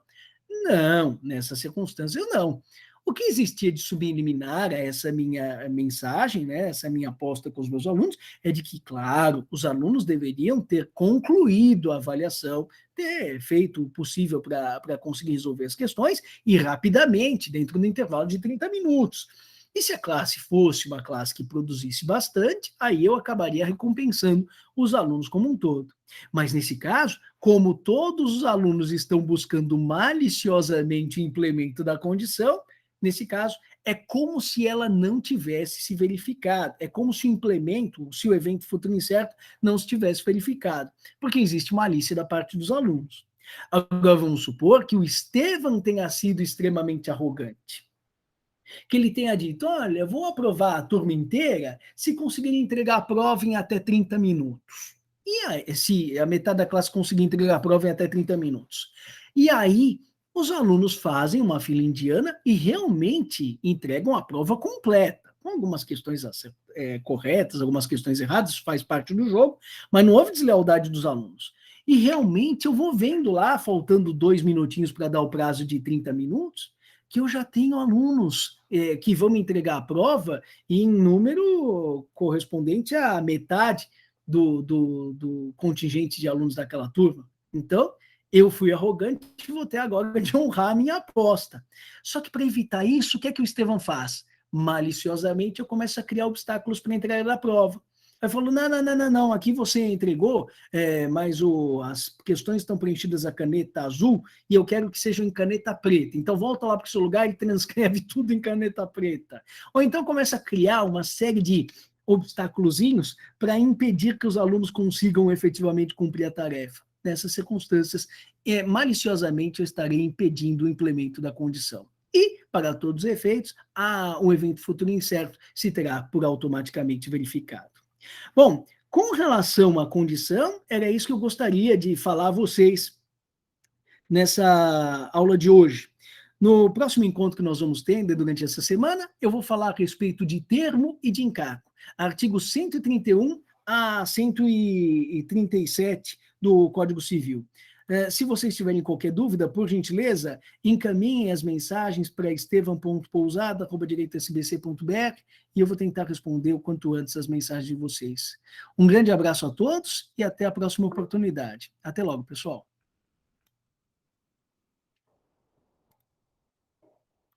Não, nessa circunstância não. O que existia de subliminar a essa minha mensagem, né, essa minha aposta com os meus alunos, é de que, claro, os alunos deveriam ter concluído a avaliação, ter feito o possível para conseguir resolver as questões e rapidamente, dentro do intervalo de 30 minutos. E se a classe fosse uma classe que produzisse bastante, aí eu acabaria recompensando os alunos como um todo. Mas nesse caso, como todos os alunos estão buscando maliciosamente o implemento da condição, nesse caso, é como se ela não tivesse se verificado. É como se o implemento, se o evento futuro incerto não se tivesse verificado, porque existe malícia da parte dos alunos. Agora vamos supor que o Estevam tenha sido extremamente arrogante, que ele tenha dito: olha, vou aprovar a turma inteira se conseguir entregar a prova em até 30 minutos. E aí, se a metade da classe conseguir entregar a prova em até 30 minutos. E aí, os alunos fazem uma fila indiana e realmente entregam a prova completa, com algumas questões corretas, algumas questões erradas, isso faz parte do jogo, mas não houve deslealdade dos alunos. E realmente eu vou vendo lá, faltando 2 minutinhos para dar o prazo de 30 minutos, que eu já tenho alunos que vão me entregar a prova em número correspondente à metade do contingente de alunos daquela turma. Então, eu fui arrogante e vou ter agora de honrar a minha aposta. Só que para evitar isso, o que é que o Estevão faz? Maliciosamente, eu começo a criar obstáculos para a entrega da prova. Aí falou: não, não, não, não, não, aqui você entregou, mas as questões estão preenchidas a caneta azul e eu quero que sejam em caneta preta. Então volta lá para o seu lugar e transcreve tudo em caneta preta. Ou então começa a criar uma série de obstáculozinhos para impedir que os alunos consigam efetivamente cumprir a tarefa. Nessas circunstâncias, maliciosamente eu estarei impedindo o implemento da condição. E, para todos os efeitos, o evento futuro incerto se terá por automaticamente verificado. Bom, com relação à condição, era isso que eu gostaria de falar a vocês nessa aula de hoje. No próximo encontro que nós vamos ter durante essa semana, eu vou falar a respeito de termo e de encargo. Artigos 131 a 137 do Código Civil. Se vocês tiverem qualquer dúvida, por gentileza, encaminhem as mensagens para estevam.pousada@direitosbc.br e eu vou tentar responder o quanto antes as mensagens de vocês. Um grande abraço a todos e até a próxima oportunidade. Até logo, pessoal.